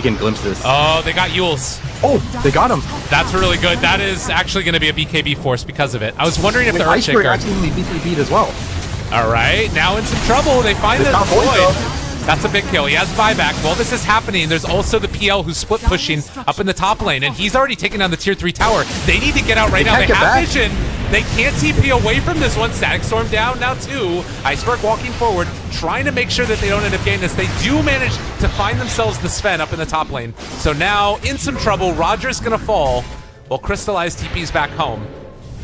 can glimpse this. Oh, they got Yules. Oh, they got him. That's really good. That is actually going to be a BKB force because of it. I was wondering if Wait, the Iceberg Earthshaker... actually beat as well. All right, now in some trouble. They find the top void, void. though. That's a big kill. He has buyback. While this is happening, there's also the PL who's split pushing up in the top lane, and he's already taken down the tier 3 tower. They need to get out right now. can't They get have back. vision. They can't TP away from this one. Static Storm down now too. Iceberg walking forward, trying to make sure that they don't end up getting this. They do manage to find themselves the Sven up in the top lane. So now in some trouble. Roger's gonna fall while Crystallized TP's back home.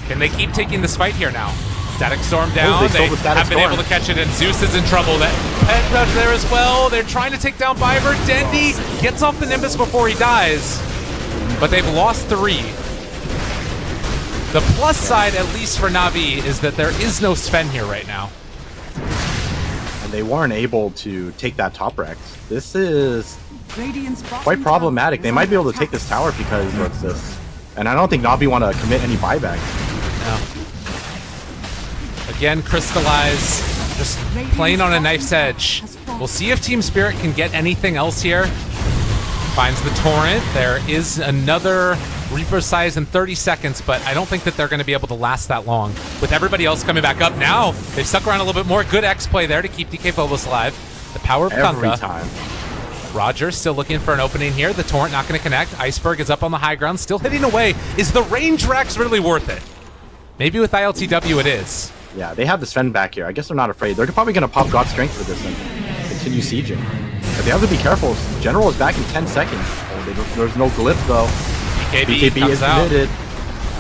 Can they keep taking this fight here now? Static Storm down. they They stole the Static have been Storm. able to catch it, and Zeus is in trouble. That Penta there as well. They're trying to take down Biver. Dendi gets off the Nimbus before he dies, but they've lost 3. The plus side, at least for Na'Vi, is that there is no Sven here right now. And they weren't able to take that top Rex. This is Radiant's bottom quite tower problematic. is They might be able under to take attack. this tower because of this. And I don't think Na'Vi want to commit any buyback. No. Again, Crystallize, just playing on a knife's edge. We'll see if Team Spirit can get anything else here. Finds the Torrent. There is another Reaper size in 30 seconds, but I don't think that they're going to be able to last that long. With everybody else coming back up now, they've stuck around a little bit more. Good X play there to keep DK Phobos alive. The power of Every Kunkka. time. Roger still looking for an opening here. The Torrent not going to connect. Iceberg is up on the high ground, still hitting away. Is the range Rex really worth it? Maybe with ILTW it is. Yeah, they have the Sven back here. I guess they're not afraid. They're probably going to pop God's Strength for this and continue sieging. But they have to be careful. General is back in 10 seconds. Oh, there's no glyph, though. BKB BKB comes is out. committed.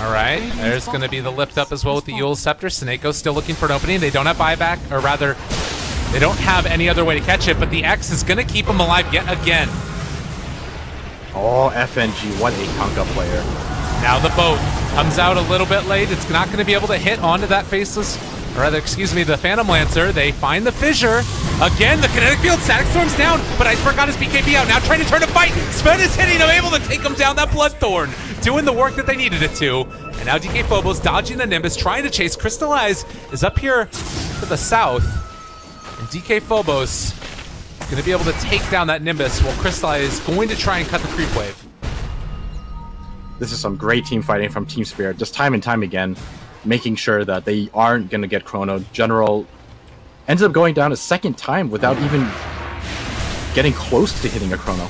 All right, there's going to be the lift up as well with the Yule Scepter. Sineko's still looking for an opening. They don't have buyback, or rather, they don't have any other way to catch it, but the X is going to keep him alive yet again. Oh, FNG, what a Kunkka player. Now the boat comes out a little bit late. It's not going to be able to hit onto that faceless, or rather, excuse me, the Phantom Lancer. They find the fissure. Again, the kinetic field, Static Storm's down, but Iceberg got his BKB out. Now trying to turn a fight. Sven is hitting him, able to take him down. That Bloodthorn doing the work that they needed it to. And now DK Phobos dodging the Nimbus, trying to chase. Crystallize is up here to the south. And DK Phobos going to be able to take down that Nimbus while Crystallize is going to try and cut the creep wave. This is some great team fighting from Team Spirit, just time and time again, making sure that they aren't going to get Chrono. General ends up going down a second time without even getting close to hitting a Chrono.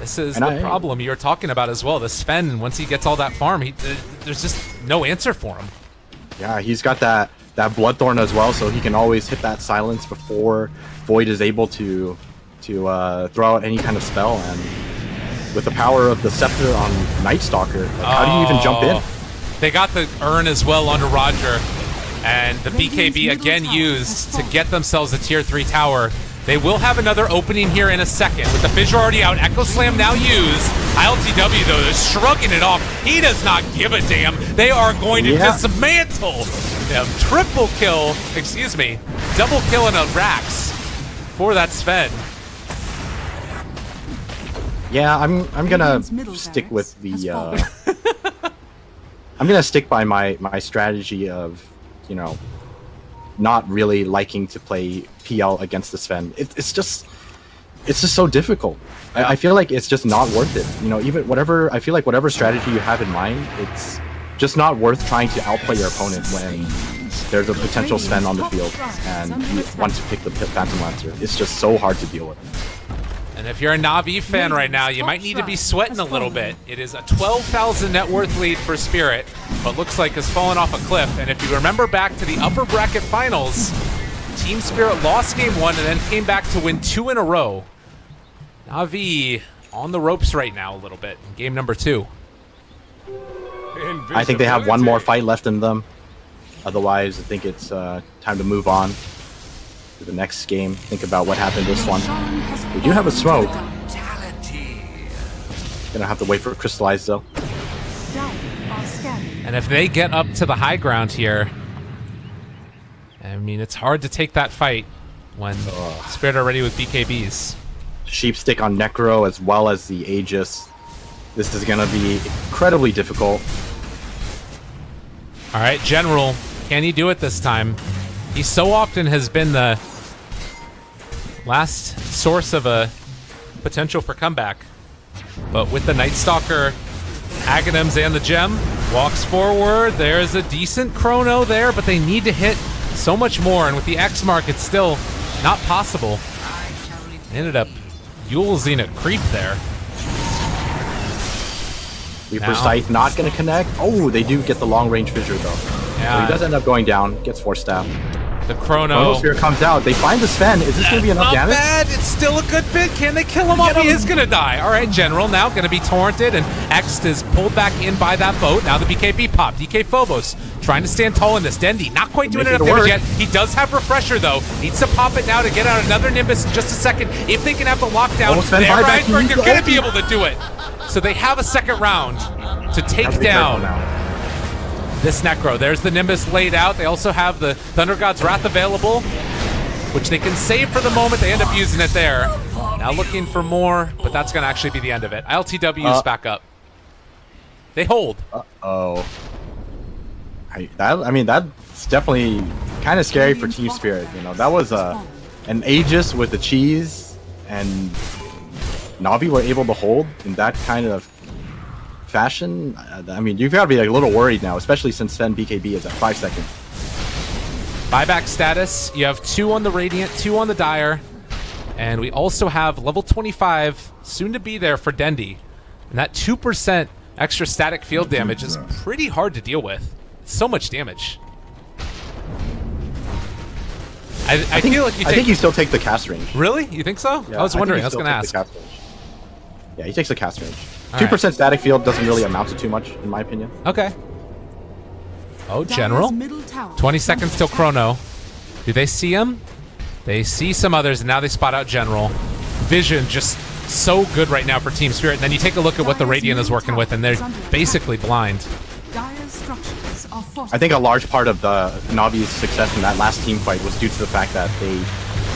This is the problem you're talking about as well. The Sven, once he gets all that farm, there's just no answer for him. Yeah, he's got that Bloodthorn as well, so he can always hit that silence before Void is able to throw out any kind of spell. And with the power of the Scepter on Night Stalker, like, how do you even jump in? They got the urn as well onto Roger. And the BKB again used to get themselves a tier 3 tower. They will have another opening here in a second. With the fissure already out, Echo Slam now used. ILTW, though, is shrugging it off. He does not give a damn. They are going to dismantle them. Triple kill, excuse me, double kill and a Rax for that Sven. Yeah, I'm gonna stick with the I'm gonna stick by my strategy of, you know, not really liking to play PL against the Sven. It's just so difficult. I feel like it's just not worth it. You know, even whatever, I feel like whatever strategy you have in mind, it's just not worth trying to outplay your opponent when there's a potential Sven on the field and you want to pick the Phantom Lancer. It's just so hard to deal with. And if you're a Na'Vi fan right now, you might need to be sweating a little bit. It is a 12,000 net worth lead for Spirit, but looks like has fallen off a cliff. And if you remember back to the upper bracket finals, Team Spirit lost game 1 and then came back to win 2 in a row. Na'Vi on the ropes right now a little bit in game number 2. I think they have one more fight left in them. Otherwise, I think it's time to move on to the next game. Think about what happened this one. We do have a smoke. Gonna have to wait for Crystallize though. And if they get up to the high ground here, I mean, it's hard to take that fight when Spirit are ready with BKBs. Sheepstick on Necro as well as the Aegis. This is gonna be incredibly difficult. All right, General, can he do it this time? He so often has been the last source of a potential for comeback. But with the Night Stalker, Aghanims, and the gem, walks forward. There's a decent chrono there, but they need to hit so much more. And with the X mark, it's still not possible. Ended up using a creep there. Reaper Scythe not going to connect. Oh, they do get the long range fissure though. Yeah. So he does end up going down, gets 4 staff. The Chrono Sphere comes out. They find the Sven. Is this going to be enough not damage? Bad. It's still a good bit. Can they kill him off? He is going to die. All right, General now going to be torrented, and X is pulled back in by that boat. Now the BKB pop. DK Phobos trying to stand tall in this. Dendy not quite doing enough damage yet. He does have Refresher, though. Needs to pop it now to get out another Nimbus in just a second. If they can have the lockdown, they're going to be able to do it. So they have a second round to take down this Necro. There's the Nimbus laid out. They also have the Thunder God's Wrath available, which they can save for the moment. They end up using it there. Now looking for more, but that's going to actually be the end of it. ILTW's back up. They hold. Uh-oh. I mean, that's definitely kind of scary for Team Spirit. You know, that was an Aegis with the cheese, and Na'Vi were able to hold in that kind of fashion. I mean, you've got to be like a little worried now, especially since Sven BKB is at 5 seconds. Buyback status. You have 2 on the Radiant, 2 on the Dire, and we also have level 25 soon to be there for Dendy. And that 2% extra static field damage is pretty hard to deal with. It's so much damage. I feel like I think you still take the cast range. Really? You think so? Yeah, I was wondering. I was going to ask. Yeah, he takes the cast range. 2% static field doesn't really amount to too much, in my opinion. Okay. Oh, General. 20 seconds till Chrono. Do they see him? They see some others, and now they spot out General. Vision just so good right now for Team Spirit. And then you take a look at what the Radiant is working with, and they're basically blind. I think a large part of the Na'Vi's success in that last team fight was due to the fact that they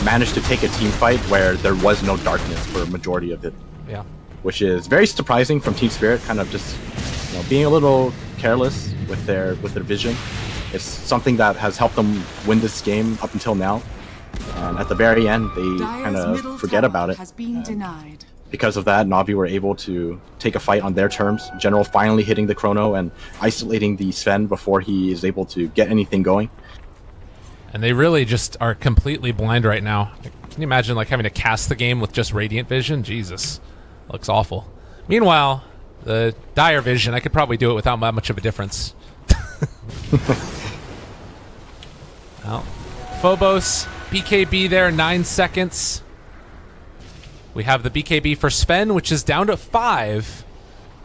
managed to take a team fight where there was no darkness for a majority of it. Yeah. Which is very surprising from Team Spirit, kind of just, you know, being a little careless with their vision. It's something that has helped them win this game up until now. And at the very end, they kind of forget about it. Because of that, Na'Vi were able to take a fight on their terms. General finally hitting the Chrono and isolating the Sven before he is able to get anything going. And they really just are completely blind right now. Can you imagine like having to cast the game with just Radiant Vision? Jesus. Looks awful. Meanwhile, the Dire Vision, I could probably do it without that much of a difference. Well, Phobos, BKB there, 9 seconds. We have the BKB for Sven, which is down to 5.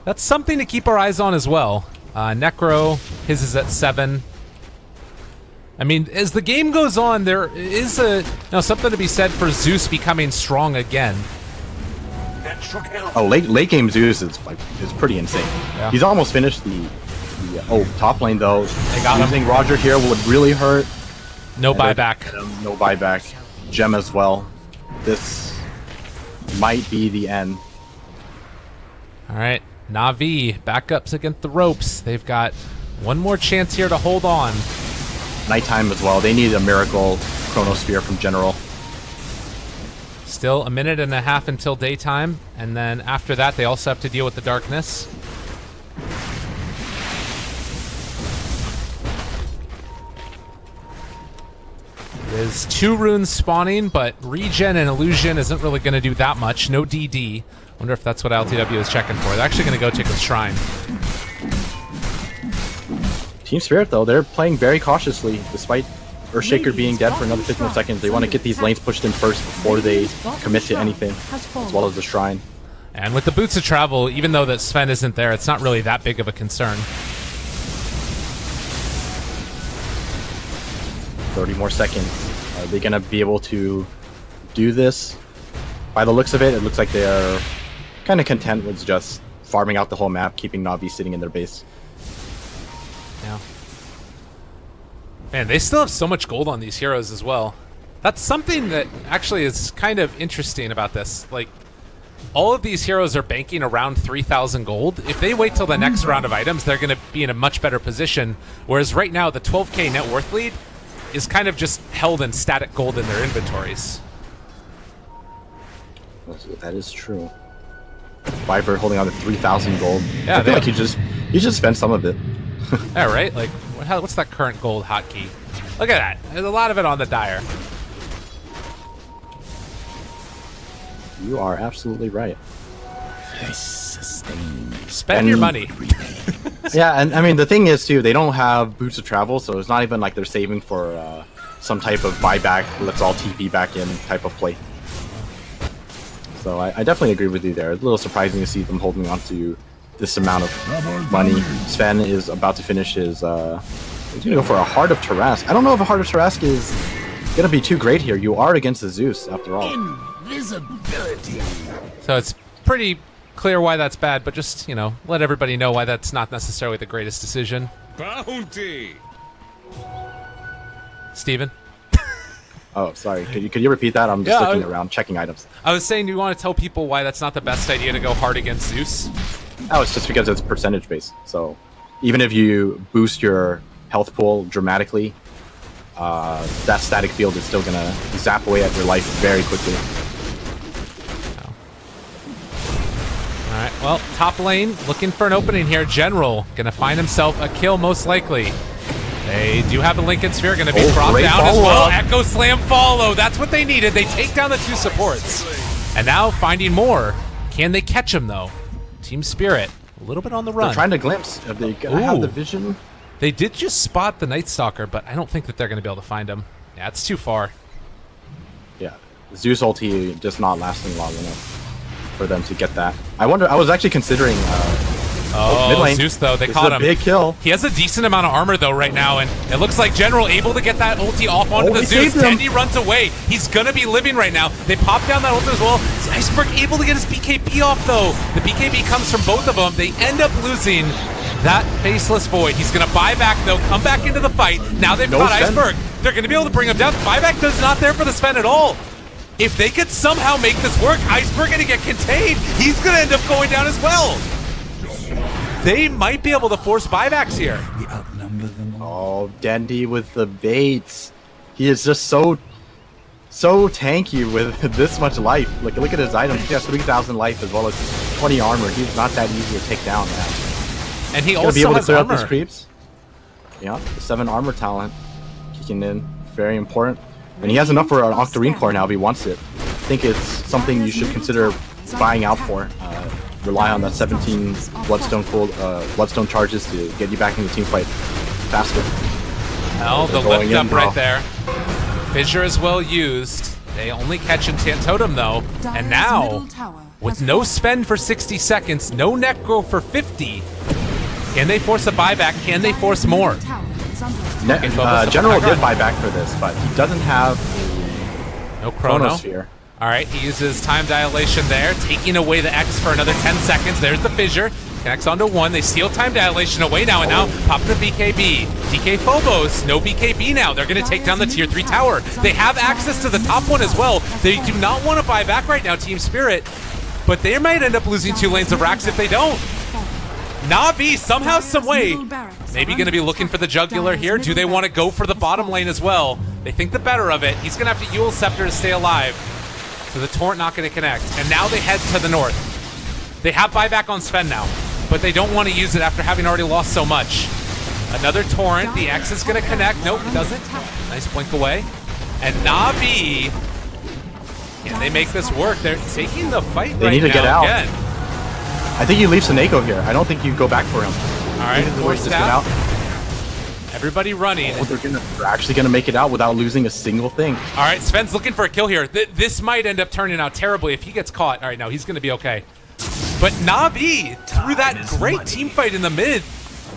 That's something to keep our eyes on as well. Necro, his is at 7. I mean, as the game goes on, there is something to be said for Zeus becoming strong again. Oh, late game Zeus is pretty insane. Yeah. He's almost finished the top lane though. They got Using him. Roger here would really hurt. No buyback. No buyback. Gem as well. This might be the end. All right, Na'Vi backups against the ropes. They've got one more chance here to hold on. Nighttime as well. They need a miracle Chronosphere from General. Still a minute and a half until daytime, and then after that they also have to deal with the darkness. There's 2 runes spawning, but regen and illusion isn't really going to do that much. No DD. Wonder if that's what LTW is checking for. They're actually going to go take a shrine. Team Spirit though, they're playing very cautiously despite Earthshaker being dead for another 15 seconds. They want to get these lanes pushed in first before they commit to anything, as well as the shrine. And with the boots of travel, even though that Sven isn't there, it's not really that big of a concern. 30 more seconds. Are they going to be able to do this? By the looks of it, it looks like they're kind of content with just farming out the whole map, keeping Na'Vi sitting in their base. Yeah. Man, they still have so much gold on these heroes as well. That's something that actually is kind of interesting about this. Like, all of these heroes are banking around 3,000 gold. If they wait till the next round of items, they're going to be in a much better position. Whereas right now, the 12k net worth lead is kind of just held in static gold in their inventories. That is true. Viper holding on to 3,000 gold. Yeah, I feel like you just spent some of it. Yeah, right? Like, what's that current gold hotkey? Look at that. There's a lot of it on the Dire. You are absolutely right. Spend your money. Yeah, and I mean, the thing is, too, they don't have boots of travel, so it's not even like they're saving for some type of buyback, let's all TP back in type of play. So I definitely agree with you there. It's a little surprising to see them holding on to this amount of money. Sven is about to finish his... he's going to go for a Heart of Tarrasque. I don't know if a Heart of Tarrasque is going to be too great here. You are against the Zeus, after all. Invisibility. So it's pretty clear why that's bad, but just, you know, let everybody know why that's not necessarily the greatest decision. Bounty. Steven? Oh, sorry. Could you repeat that? I'm just looking around, checking items. I was saying, do you want to tell people why that's not the best idea to go hard against Zeus? Oh, it's just because it's percentage based. So even if you boost your health pool dramatically, that static field is still gonna zap away at your life very quickly. All right, well, top lane, looking for an opening here. General, gonna find himself a kill most likely. They do have a Lincoln Sphere, gonna be brought down as well. Echo Slam follow, that's what they needed. They take down the 2 supports. And now finding more. Can they catch him though? Team Spirit, a little bit on the run. They're trying to glimpse. Are they gonna have the vision? They did just spot the Night Stalker, but I don't think that they're gonna be able to find him. Yeah, it's too far. Yeah, Zeus ulti just not lasting long enough for them to get that. I wonder. I was actually considering. Mid lane. Zeus though, they This caught is a him. big kill. He has a decent amount of armor though right now, and it looks like General able to get that ulti off onto the he Zeus. saved him. Tendy runs away. He's gonna be living right now. They pop down that ulti as well. Iceberg able to get his BKB off though. The BKB comes from both of them. They end up losing that Faceless Void. He's gonna buy back though, come back into the fight. Now they've got Sven. Iceberg. They're gonna be able to bring him down. Buyback is not there for the Sven at all. If they could somehow make this work, Iceberg gonna get contained. He's gonna end up going down as well. They might be able to force buybacks here. We outnumber them all. Oh, Dendy with the baits. He is just so tanky with this much life. Look at his items. He has 3,000 life as well as 20 armor. He's not that easy to take down, man. And he Gonna also be able to has clear out armor. these creeps. Yeah, the 7 armor talent kicking in, very important. And he has enough for an Octarine core now if he wants it. I think it's something you should consider buying out for. Rely on that 17 bloodstone charges to get you back in the team fight faster. Well, the They're lift going up in right now. there. Fissure is well used. They only catch Enchanted Totem though. And now, with no spend for 60 seconds, no Necro for 50, Can they force a buyback? Can they force more? General did buy back for this, but he doesn't have no chrono. Sphere. All right, he uses time dilation there, taking away the X for another 10 seconds. There's the fissure. Connects onto 1. They steal time dilation away now, and now popping the BKB. DK Phobos, no BKB now. They're going to take down the tier 3 tower. They have access to the top one as well. They do not want to buy back right now, Team Spirit, but they might end up losing 2 lanes of racks if they don't. Na'Vi, somehow, some way, maybe going to be looking for the jugular here. Do they want to go for the bottom lane as well? They think the better of it. He's going to have to Eul Scepter to stay alive. So the Torrent not going to connect. And now they head to the north. They have buyback on Sven now, but they don't want to use it after having already lost so much. Another Torrent. The X is going to connect. Nope, it doesn't. Nice blink away. And Na'Vi, can they make this work? They're taking the fight right now. They need to get out. Again. I think you leave Seneko here. I don't think you go back for him. All right, force just get out. Everybody running. Oh, they're actually going to make it out without losing a single thing. All right, Sven's looking for a kill here. This might end up turning out terribly if he gets caught. All right, no, he's going to be okay. But Na'Vi, through that great team fight in the mid,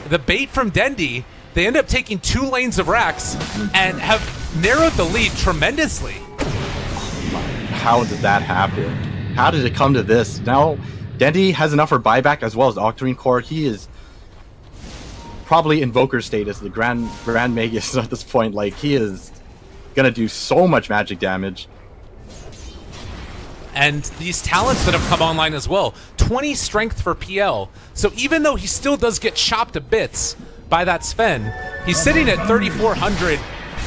the bait from Dendi, they end up taking 2 lanes of racks and have narrowed the lead tremendously. How did that happen? How did it come to this? Now, Dendi has enough for buyback as well as the Octarine Core. He is probably Invoker status, the Grand Magus at this point. Like, he is going to do so much magic damage. And these talents that have come online as well. 20 strength for PL. So even though he still does get chopped to bits by that Sven, he's sitting at 3,400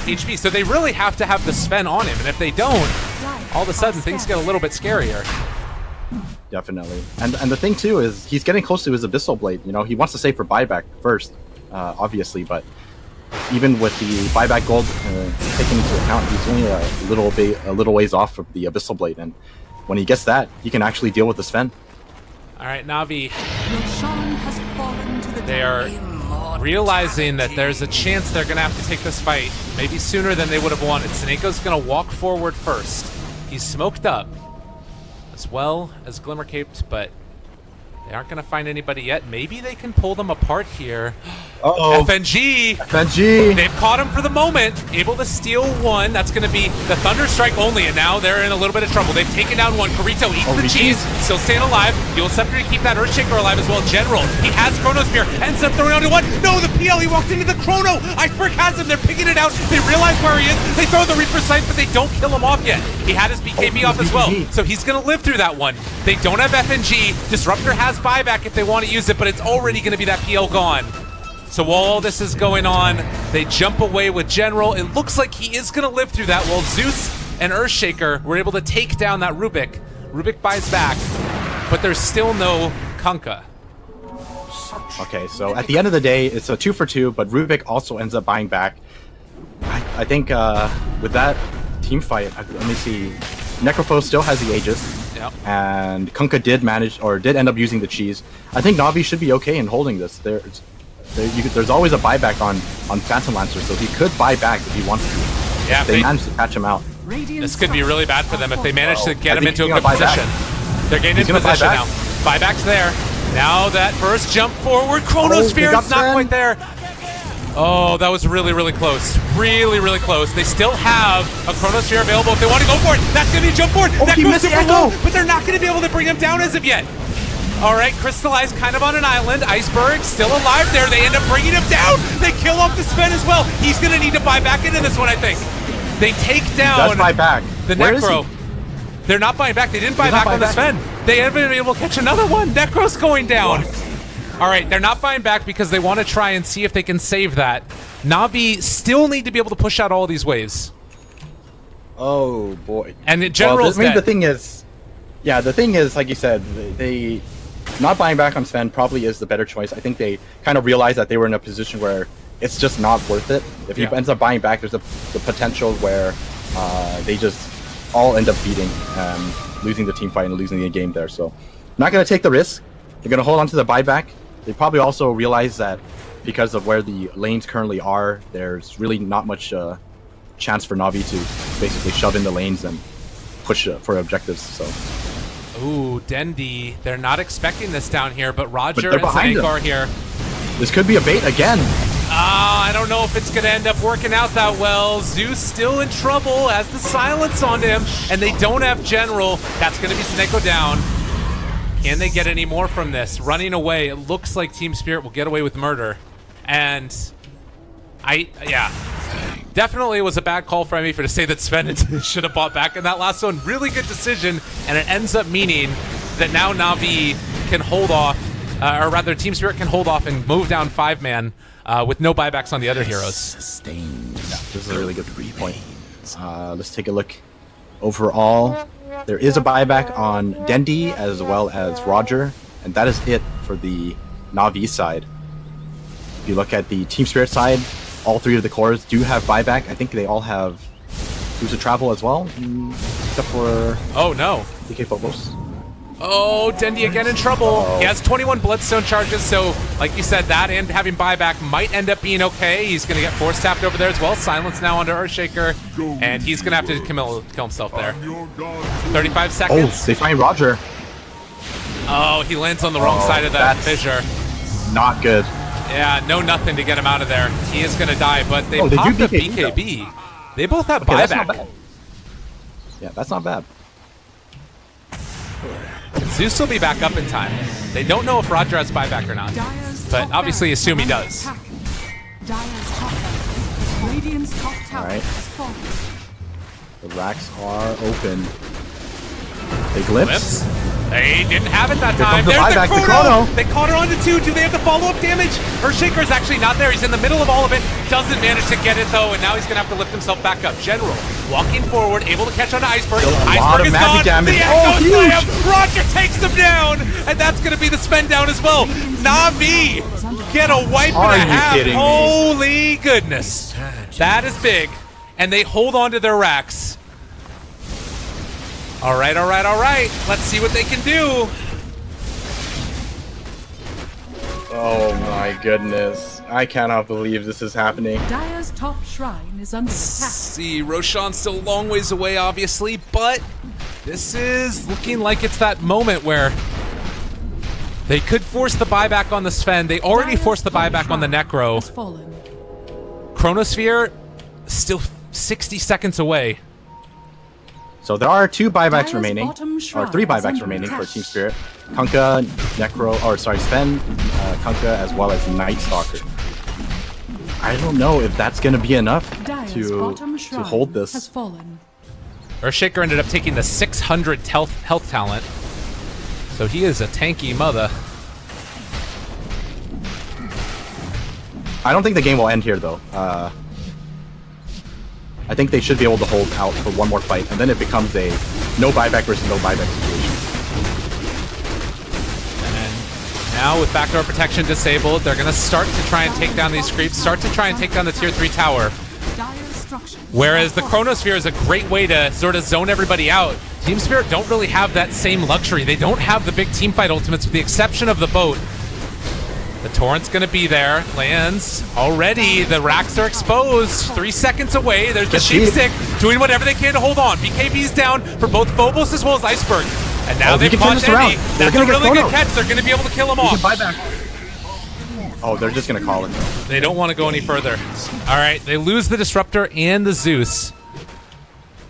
HP. So they really have to have the Sven on him. And if they don't, all of a sudden things get a little bit scarier. Definitely. And the thing too is he's getting close to his Abyssal Blade. You know, he wants to save for buyback first, obviously, but even with the buyback gold taken into account, he's only a little ways off of the Abyssal Blade, and when he gets that, he can actually deal with the Sven. All right, Na'Vi. They are realizing that there's a chance they're going to have to take this fight, maybe sooner than they would have wanted. Seneco's going to walk forward first. He's smoked up, as well as Glimmer Caped, but they aren't going to find anybody yet. Maybe they can pull them apart here. Uh-oh. FNG! FNG! They've caught him for the moment. Able to steal 1. That's going to be the Thunder Strike only, and now they're in a little bit of trouble. They've taken down 1. Karito eats the cheese, still staying alive. Eul Scepter to keep that Earthshaker alive as well. General, he has Chrono Spear. Ends up throwing onto 1. No, the PL, he walked into the Chrono. Iceberg has him. They're picking it out. They realize where he is. They throw the Reaper Sight, but they don't kill him off yet. He had his BKB off as well, so he's going to live through that one. They don't have FNG. Disruptor has buyback if they want to use it, but it's already going to be that PL gone. So while all this is going on, they jump away with General. It looks like he is going to live through that, while Zeus and Earthshaker were able to take down that Rubik. Rubik buys back, but there's still no Kunkka. Okay, so at the end of the day, it's a 2 for 2, but Rubik also ends up buying back. I think with that team fight, let me see, Necrophos still has the Aegis. Yep. And Kunkka did end up using the cheese. I think Na'Vi should be okay in holding this. There's always a buyback on Phantom Lancer, so he could buy back if he wants to. Yeah, if they manage to catch him out. This could be really bad for them if they manage to get him into a good position. They're getting into position now. Buyback's there. Now that first jump forward, Chronosphere is not quite there. Oh, that was really, really close. Really, really close. They still have a Chronosphere available if they want to go for it. That's going to be a jump forward. That goes super low, but they're not going to be able to bring him down as of yet. All right, Crystallize kind of on an island. Iceberg still alive there. They end up bringing him down. They kill off the Sven as well. He's going to need to buy back into this one, I think. They take down buy back. The Necro. They're not buying back. They didn't buy back on the Sven. They haven't been able to catch another one. Necro's going down. All right, they're not buying back because they want to try and see if they can save that. Na'Vi still need to be able to push out all these waves. Oh, boy. And in general, the thing is, like you said, they not buying back on Sven probably is the better choice. I think they kind of realized that they were in a position where it's just not worth it. If he ends up buying back, there's the potential where they just all end up beating, losing the team fight and losing the game there. So, not going to take the risk. They're going to hold on to the buyback. They probably also realize that because of where the lanes currently are, there's really not much chance for Na'Vi to basically shove in the lanes and push for objectives. So. Ooh, Dendi. They're not expecting this down here, but Roger and Seneca are here. This could be a bait again. I don't know if it's going to end up working out that well. Zeus still in trouble, has the silence on him, and they don't have General. That's going to be Sneko down. Can they get any more from this? Running away, it looks like Team Spirit will get away with murder. And yeah, definitely it was a bad call for me to say that Sven should have bought back in that last one. Really good decision, and it ends up meaning that now Na'Vi can hold off, or rather Team Spirit can hold off and move down 5-man with no buybacks on the other heroes. Yeah, this is a really good point. Let's take a look. Overall, there is a buyback on Dendi as well as Roger, and that is it for the Na'Vi side. If you look at the Team Spirit side, all 3 of the cores do have buyback. I think they all have Boost of Travel as well, except for... Oh no. DK Phobos. Oh, Dendi again in trouble. He has 21 Bloodstone charges, so like you said, that and having buyback might end up being okay. He's going to get force tapped over there as well. Silence now under Earthshaker, and he's going to have to kill himself there. 35 seconds. Oh, they find Roger. Oh, he lands on the wrong side of that fissure. Not good. Yeah, no nothing to get him out of there. He is going to die, but they popped a BKB. They both have buyback. That's not bad. Yeah, that's not bad. Zeus will be back up in time. They don't know if Roger has buyback or not, but obviously assume he does. Alright. The racks are open. They glimpse. They didn't have it that time. There's the chrono. They caught her onto 2. Do they have the follow-up damage? Earthshaker's actually not there. He's in the middle of all of it. Doesn't manage to get it though, and now he's gonna have to lift himself back up. General walking forward, able to catch on Iceberg. Iceberg is gone. Damage. The Echo Slam. Roger takes him down, and that's gonna be the Sven down as well. Na'Vi get a wipe and a half. Holy goodness, that is big, and they hold on to their racks. All right, all right, all right. Let's see what they can do. Oh my goodness. I cannot believe this is happening. Dire's top shrine is under attack. See, Roshan's still a long ways away, obviously, but this is looking like it's that moment where they could force the buyback on the Sven. They already forced the buyback on the Necro. Chronosphere still 60 seconds away. So there are 2 buybacks remaining, or 3 buybacks remaining for Team Spirit. Kunkka, Necro, or sorry, Sven, Kunkka, as well as Night Stalker. I don't know if that's going to be enough to hold this. Earthshaker ended up taking the 600 health talent, so he is a tanky mother. I don't think the game will end here, though. I think they should be able to hold out for one more fight, and then it becomes a no buyback versus no buyback situation. And now with backdoor protection disabled, they're going to start to try and take down these creeps, start to try and take down the tier 3 tower. Whereas the Chronosphere is a great way to sort of zone everybody out. Team Spirit don't really have that same luxury. They don't have the big teamfight ultimates with the exception of the boat. The Torrent's gonna be there, lands already. The racks are exposed. 3 seconds away. There's the Sheep Stick doing whatever they can to hold on. BKB's down for both Phobos as well as Iceberg. And now they've caught Dendi. That's a really good catch. They're gonna be able to kill him off. Oh, they're just gonna call it. They don't want to go any further. All right, they lose the Disruptor and the Zeus.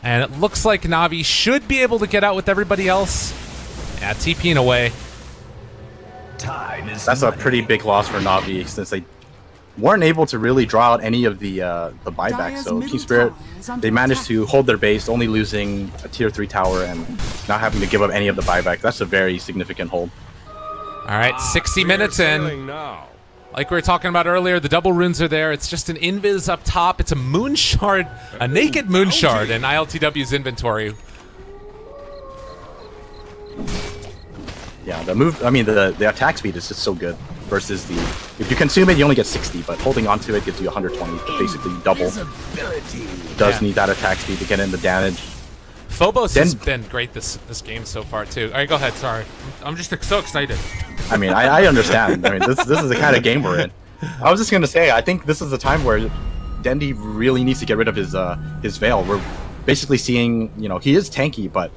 And it looks like Na'Vi should be able to get out with everybody else. Yeah, TPing away. That's a pretty big loss for Na'Vi since they weren't able to really draw out any of the buybacks. So Team Spirit, they managed to hold their base, only losing a tier 3 tower and not having to give up any of the buyback. That's a very significant hold. All right, 60 minutes in. Like we were talking about earlier, the double runes are there. It's just an invis up top. It's a moon shard, a naked moon shard in ILTW's inventory. Yeah, the move, I mean, the attack speed is just so good versus the, if you consume it, you only get 60, but holding onto it gives you 120, basically double. Does need that attack speed to get in the damage. Phobos has been great this game so far, too. All right, go ahead, sorry. I'm just so excited. I mean, I understand. I mean, this is the kind of game we're in. I was just going to say, I think this is the time where Dendi really needs to get rid of his Veil. We're basically seeing, you know, he is tanky, but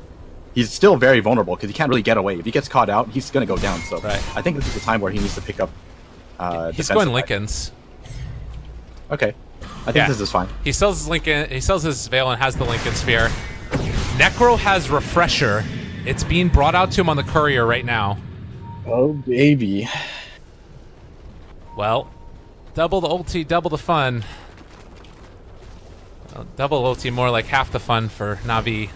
he's still very vulnerable because he can't really get away. If he gets caught out, he's going to go down. So I think this is the time where he needs to pick up He's going Linken's. Okay. I think this is fine. He sells his Linken. He sells his Veil and has the Linken Sphere. Necro has Refresher. It's being brought out to him on the courier right now. Oh, baby. Well, double the ulti, double the fun. Well, double ulti, more like half the fun for Na'Vi.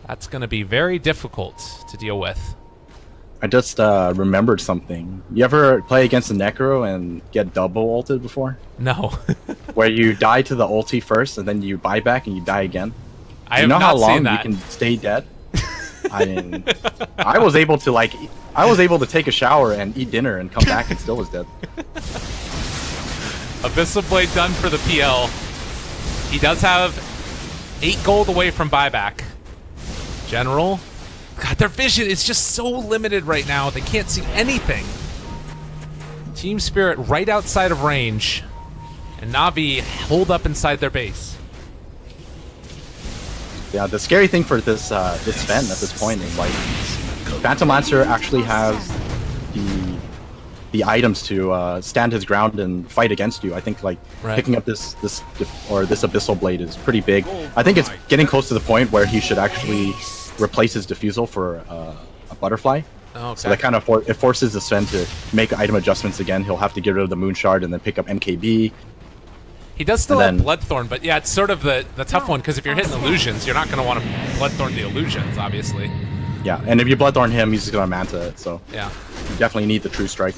That's going to be very difficult to deal with. I just remembered something. You ever play against a Necro and get double ulted before? No. Where you die to the ulti first, and then you buy back and you die again? I have you know not how long seen that. you can stay dead? I mean, I was able to take a shower and eat dinner and come back and still was dead. Abyssal Blade done for the PL. He does have 8 gold away from buyback. General. God, their vision is just so limited right now. They can't see anything. Team Spirit right outside of range. And Na'Vi hold up inside their base. Yeah, the scary thing for this this Sven at this point is like Phantom Lancer actually has the items to stand his ground and fight against you. I think like picking up this Abyssal Blade is pretty big. I think it's getting close to the point where he should actually replace his Diffusal for a Butterfly. Oh, okay. So that kind of it forces the Sven to make item adjustments again. He'll have to get rid of the Moon Shard and then pick up MKB. He does still have Bloodthorn, but yeah, it's sort of the tough one, because if you're hitting illusions, you're not going to want to Bloodthorn the illusions, obviously. Yeah, and if you Bloodthorn him, he's just going to Manta it, so yeah, you definitely need the True Strike.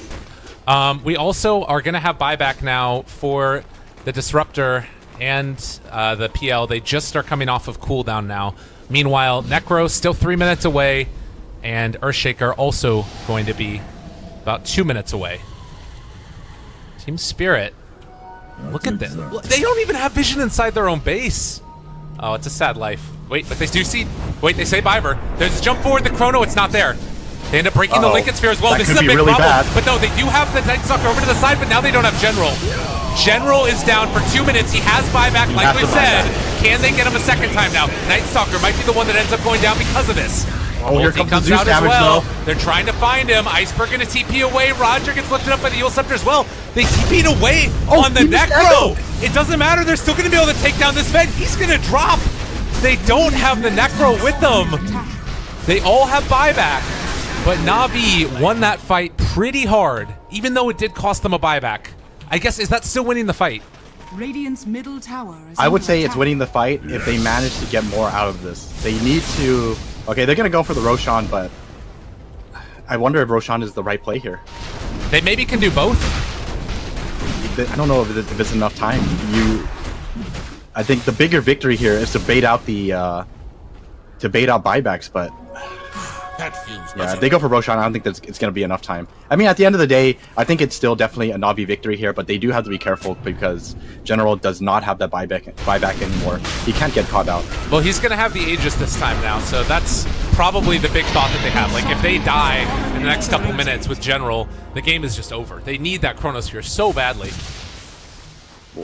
We also are going to have buyback now for the Disruptor and the PL. They just are coming off of cooldown now. Meanwhile, Necro still 3 minutes away, and Earthshaker also going to be about 2 minutes away. Team Spirit, look at this. They don't even have vision inside their own base. Oh, it's a sad life. Wait, but they do see. Wait, they say Biver. There's a jump forward, the Chrono, it's not there. They end up breaking the Linken Sphere as well. This is a big problem. But no, they do have the Night Stalker over to the side, but now they don't have General. General is down for 2 minutes. He has buyback, like we said. Can they get him a second time now? Night Stalker might be the one that ends up going down because of this. Oh, here comes out Zeus as damage, well. though. They're trying to find him. Iceberg gonna TP away. Roger gets lifted up by the Eul Scepter as well. They TP'd away on the Necro. It doesn't matter. They're still gonna be able to take down this Ven. He's gonna drop. They don't have the Necro with them. They all have buyback. But Na'Vi won that fight pretty hard, even though it did cost them a buyback. I guess, is that still winning the fight? Radiant's middle tower is I would say it's winning the fight if they manage to get more out of this. They need to... Okay, they're going to go for the Roshan, but I wonder if Roshan is the right play here. They maybe can do both. I don't know if it's enough time. I think the bigger victory here is to bait out the buybacks, but yeah, if they go for Roshan, I don't think it's going to be enough time. I mean, at the end of the day, I think it's still definitely a Na'Vi victory here, but they do have to be careful because General does not have that buyback anymore. He can't get caught out. Well, he's going to have the Aegis this time now, so that's probably the big thought that they have. Like, if they die in the next couple minutes with General, the game is just over. They need that Chronosphere so badly.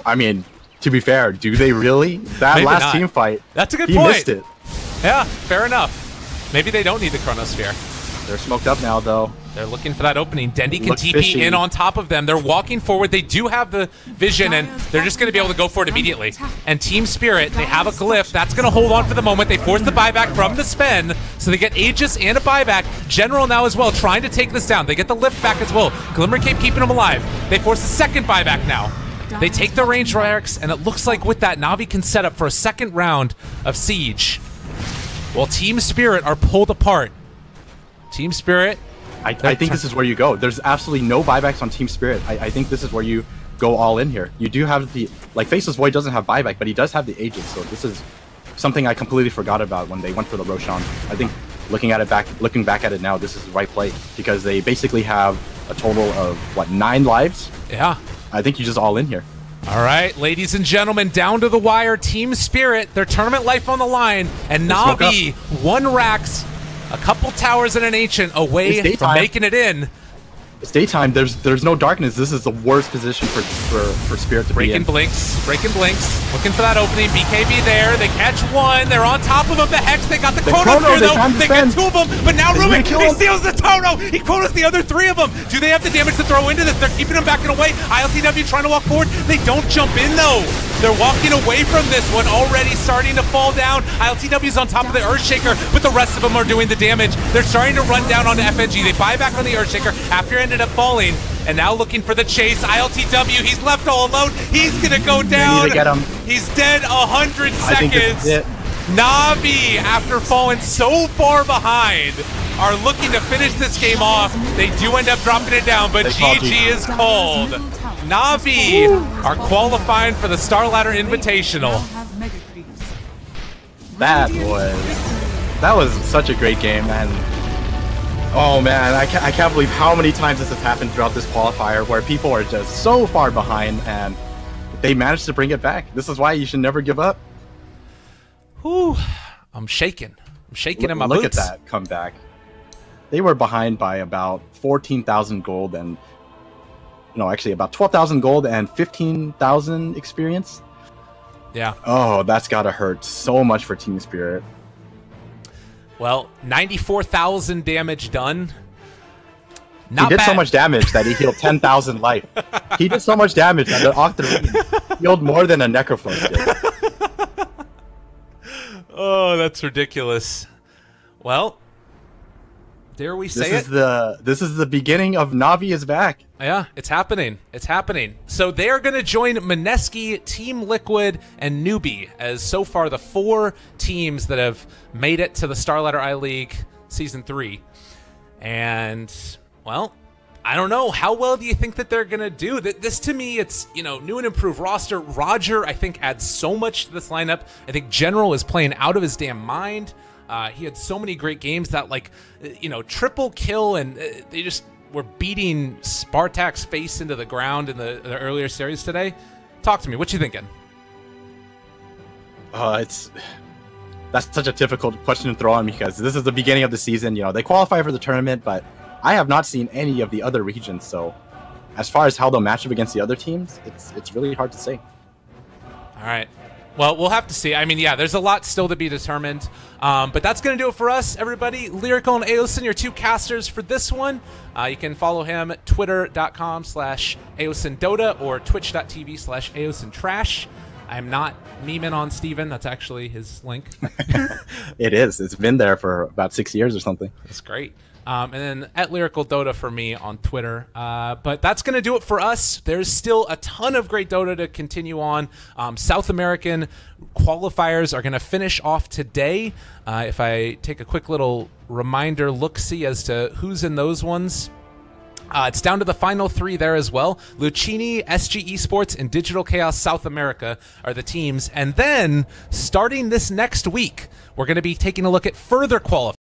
I mean, to be fair, do they really? That Maybe last not. team fight, that's a good he point. missed it. Yeah, fair enough. Maybe they don't need the Chronosphere. They're smoked up now, though. They're looking for that opening. Dendi can TP fishy. in on top of them. They're walking forward. They do have the vision, and they're just going to be able to go for it immediately. And Team Spirit, they have a glyph. That's going to hold on for the moment. They force the buyback from the Sven, so they get Aegis and a buyback. General now as well, trying to take this down. They get the lift back as well. Glimmer Cape keeping them alive. They force a second buyback now. They take the range Rarix, and it looks like with that, Na'Vi can set up for a second round of Siege. While Team Spirit are pulled apart. Team Spirit... I think this is where you go. There's absolutely no buybacks on Team Spirit. I think this is where you go all in here. You do have the... Like, Faceless Void doesn't have buyback, but he does have the Aegis, so this is something I completely forgot about when they went for the Roshan. I think looking back at it now, this is the right play, because they basically have a total of, what, 9 lives? Yeah. I think you just all in here. All right, ladies and gentlemen, down to the wire. Team Spirit, their tournament life on the line, and Na'Vi, 1 Rax, a couple towers and an Ancient away from making it in. It's daytime. There's no darkness. This is the worst position for Spirit to be in. Breaking blinks, looking for that opening. BKB there. They catch one. They're on top of him. The Hex. They got the Chronosphere though. They get two of them, but now Rubik, he steals the Tono. He Chronos the other three of them. Do they have the damage to throw into this? They're keeping him backing away. ILTW trying to walk forward. They don't jump in though. They're walking away from this one, already starting to fall down. ILTW's on top of the Earthshaker, but the rest of them are doing the damage. They're starting to run down onto FNG. They buy back on the Earthshaker after ended up falling, and now looking for the chase. ILTW, he's left all alone. He's gonna go down. They need to get him. He's dead 100 I think this is seconds. it. Navi, after falling so far behind, are looking to finish this game off. They do end up dropping it down, but GG is called. Navi are qualifying for the StarLadder Invitational. That was such a great game, man. Oh man, I can't believe how many times this has happened throughout this qualifier where people are just so far behind and they managed to bring it back. This is why you should never give up. Whew, I'm shaking. I'm shaking in my boots. boots. Look at that comeback. They were behind by about 14,000 gold and, no, actually about 12,000 gold and 15,000 experience. Yeah. Oh, that's gotta hurt so much for Team Spirit. Well, 94,000 damage done. He did so much damage that he healed 10,000 life. He did so much damage that the Octarine healed more than a Necrophos did. Oh, that's ridiculous. Well, dare we say it? This is the beginning of Navi is back. Yeah, it's happening. It's happening. So they are going to join Mineski, Team Liquid, and Newbie as so far the 4 teams that have made it to the StarLadder iLeague Season 3. And, well, I don't know. How well do you think that they're going to do? This, to me, it's, you know, new and improved roster. Roger, I think, adds so much to this lineup. I think General is playing out of his damn mind. He had so many great games that, like, you know, triple kill, and they just were beating Spartak's face into the ground in the earlier series today. Talk to me. What you thinking? That's such a difficult question to throw on me because this is the beginning of the season. You know, they qualify for the tournament, but I have not seen any of the other regions. So as far as how they'll match up against the other teams, it's really hard to say. All right. Well, we'll have to see. I mean, yeah, there's a lot still to be determined. But that's going to do it for us, everybody. Lyrical and Aosin, your 2 casters for this one. You can follow him at twitter.com/AosinDota or twitch.tv/AosinTrash. I'm not memeing on Steven. That's actually his link. It is. It's been there for about 6 years or something. That's great. And then at Lyrical Dota for me on Twitter. But that's going to do it for us. There's still a ton of great Dota to continue on. South American qualifiers are going to finish off today. If I take a quick little reminder, look-see as to who's in those ones. It's down to the final 3 there as well. Lucchini, SG Esports, and Digital Chaos South America are the teams. And then, starting this next week, we're going to be taking a look at further qualifiers.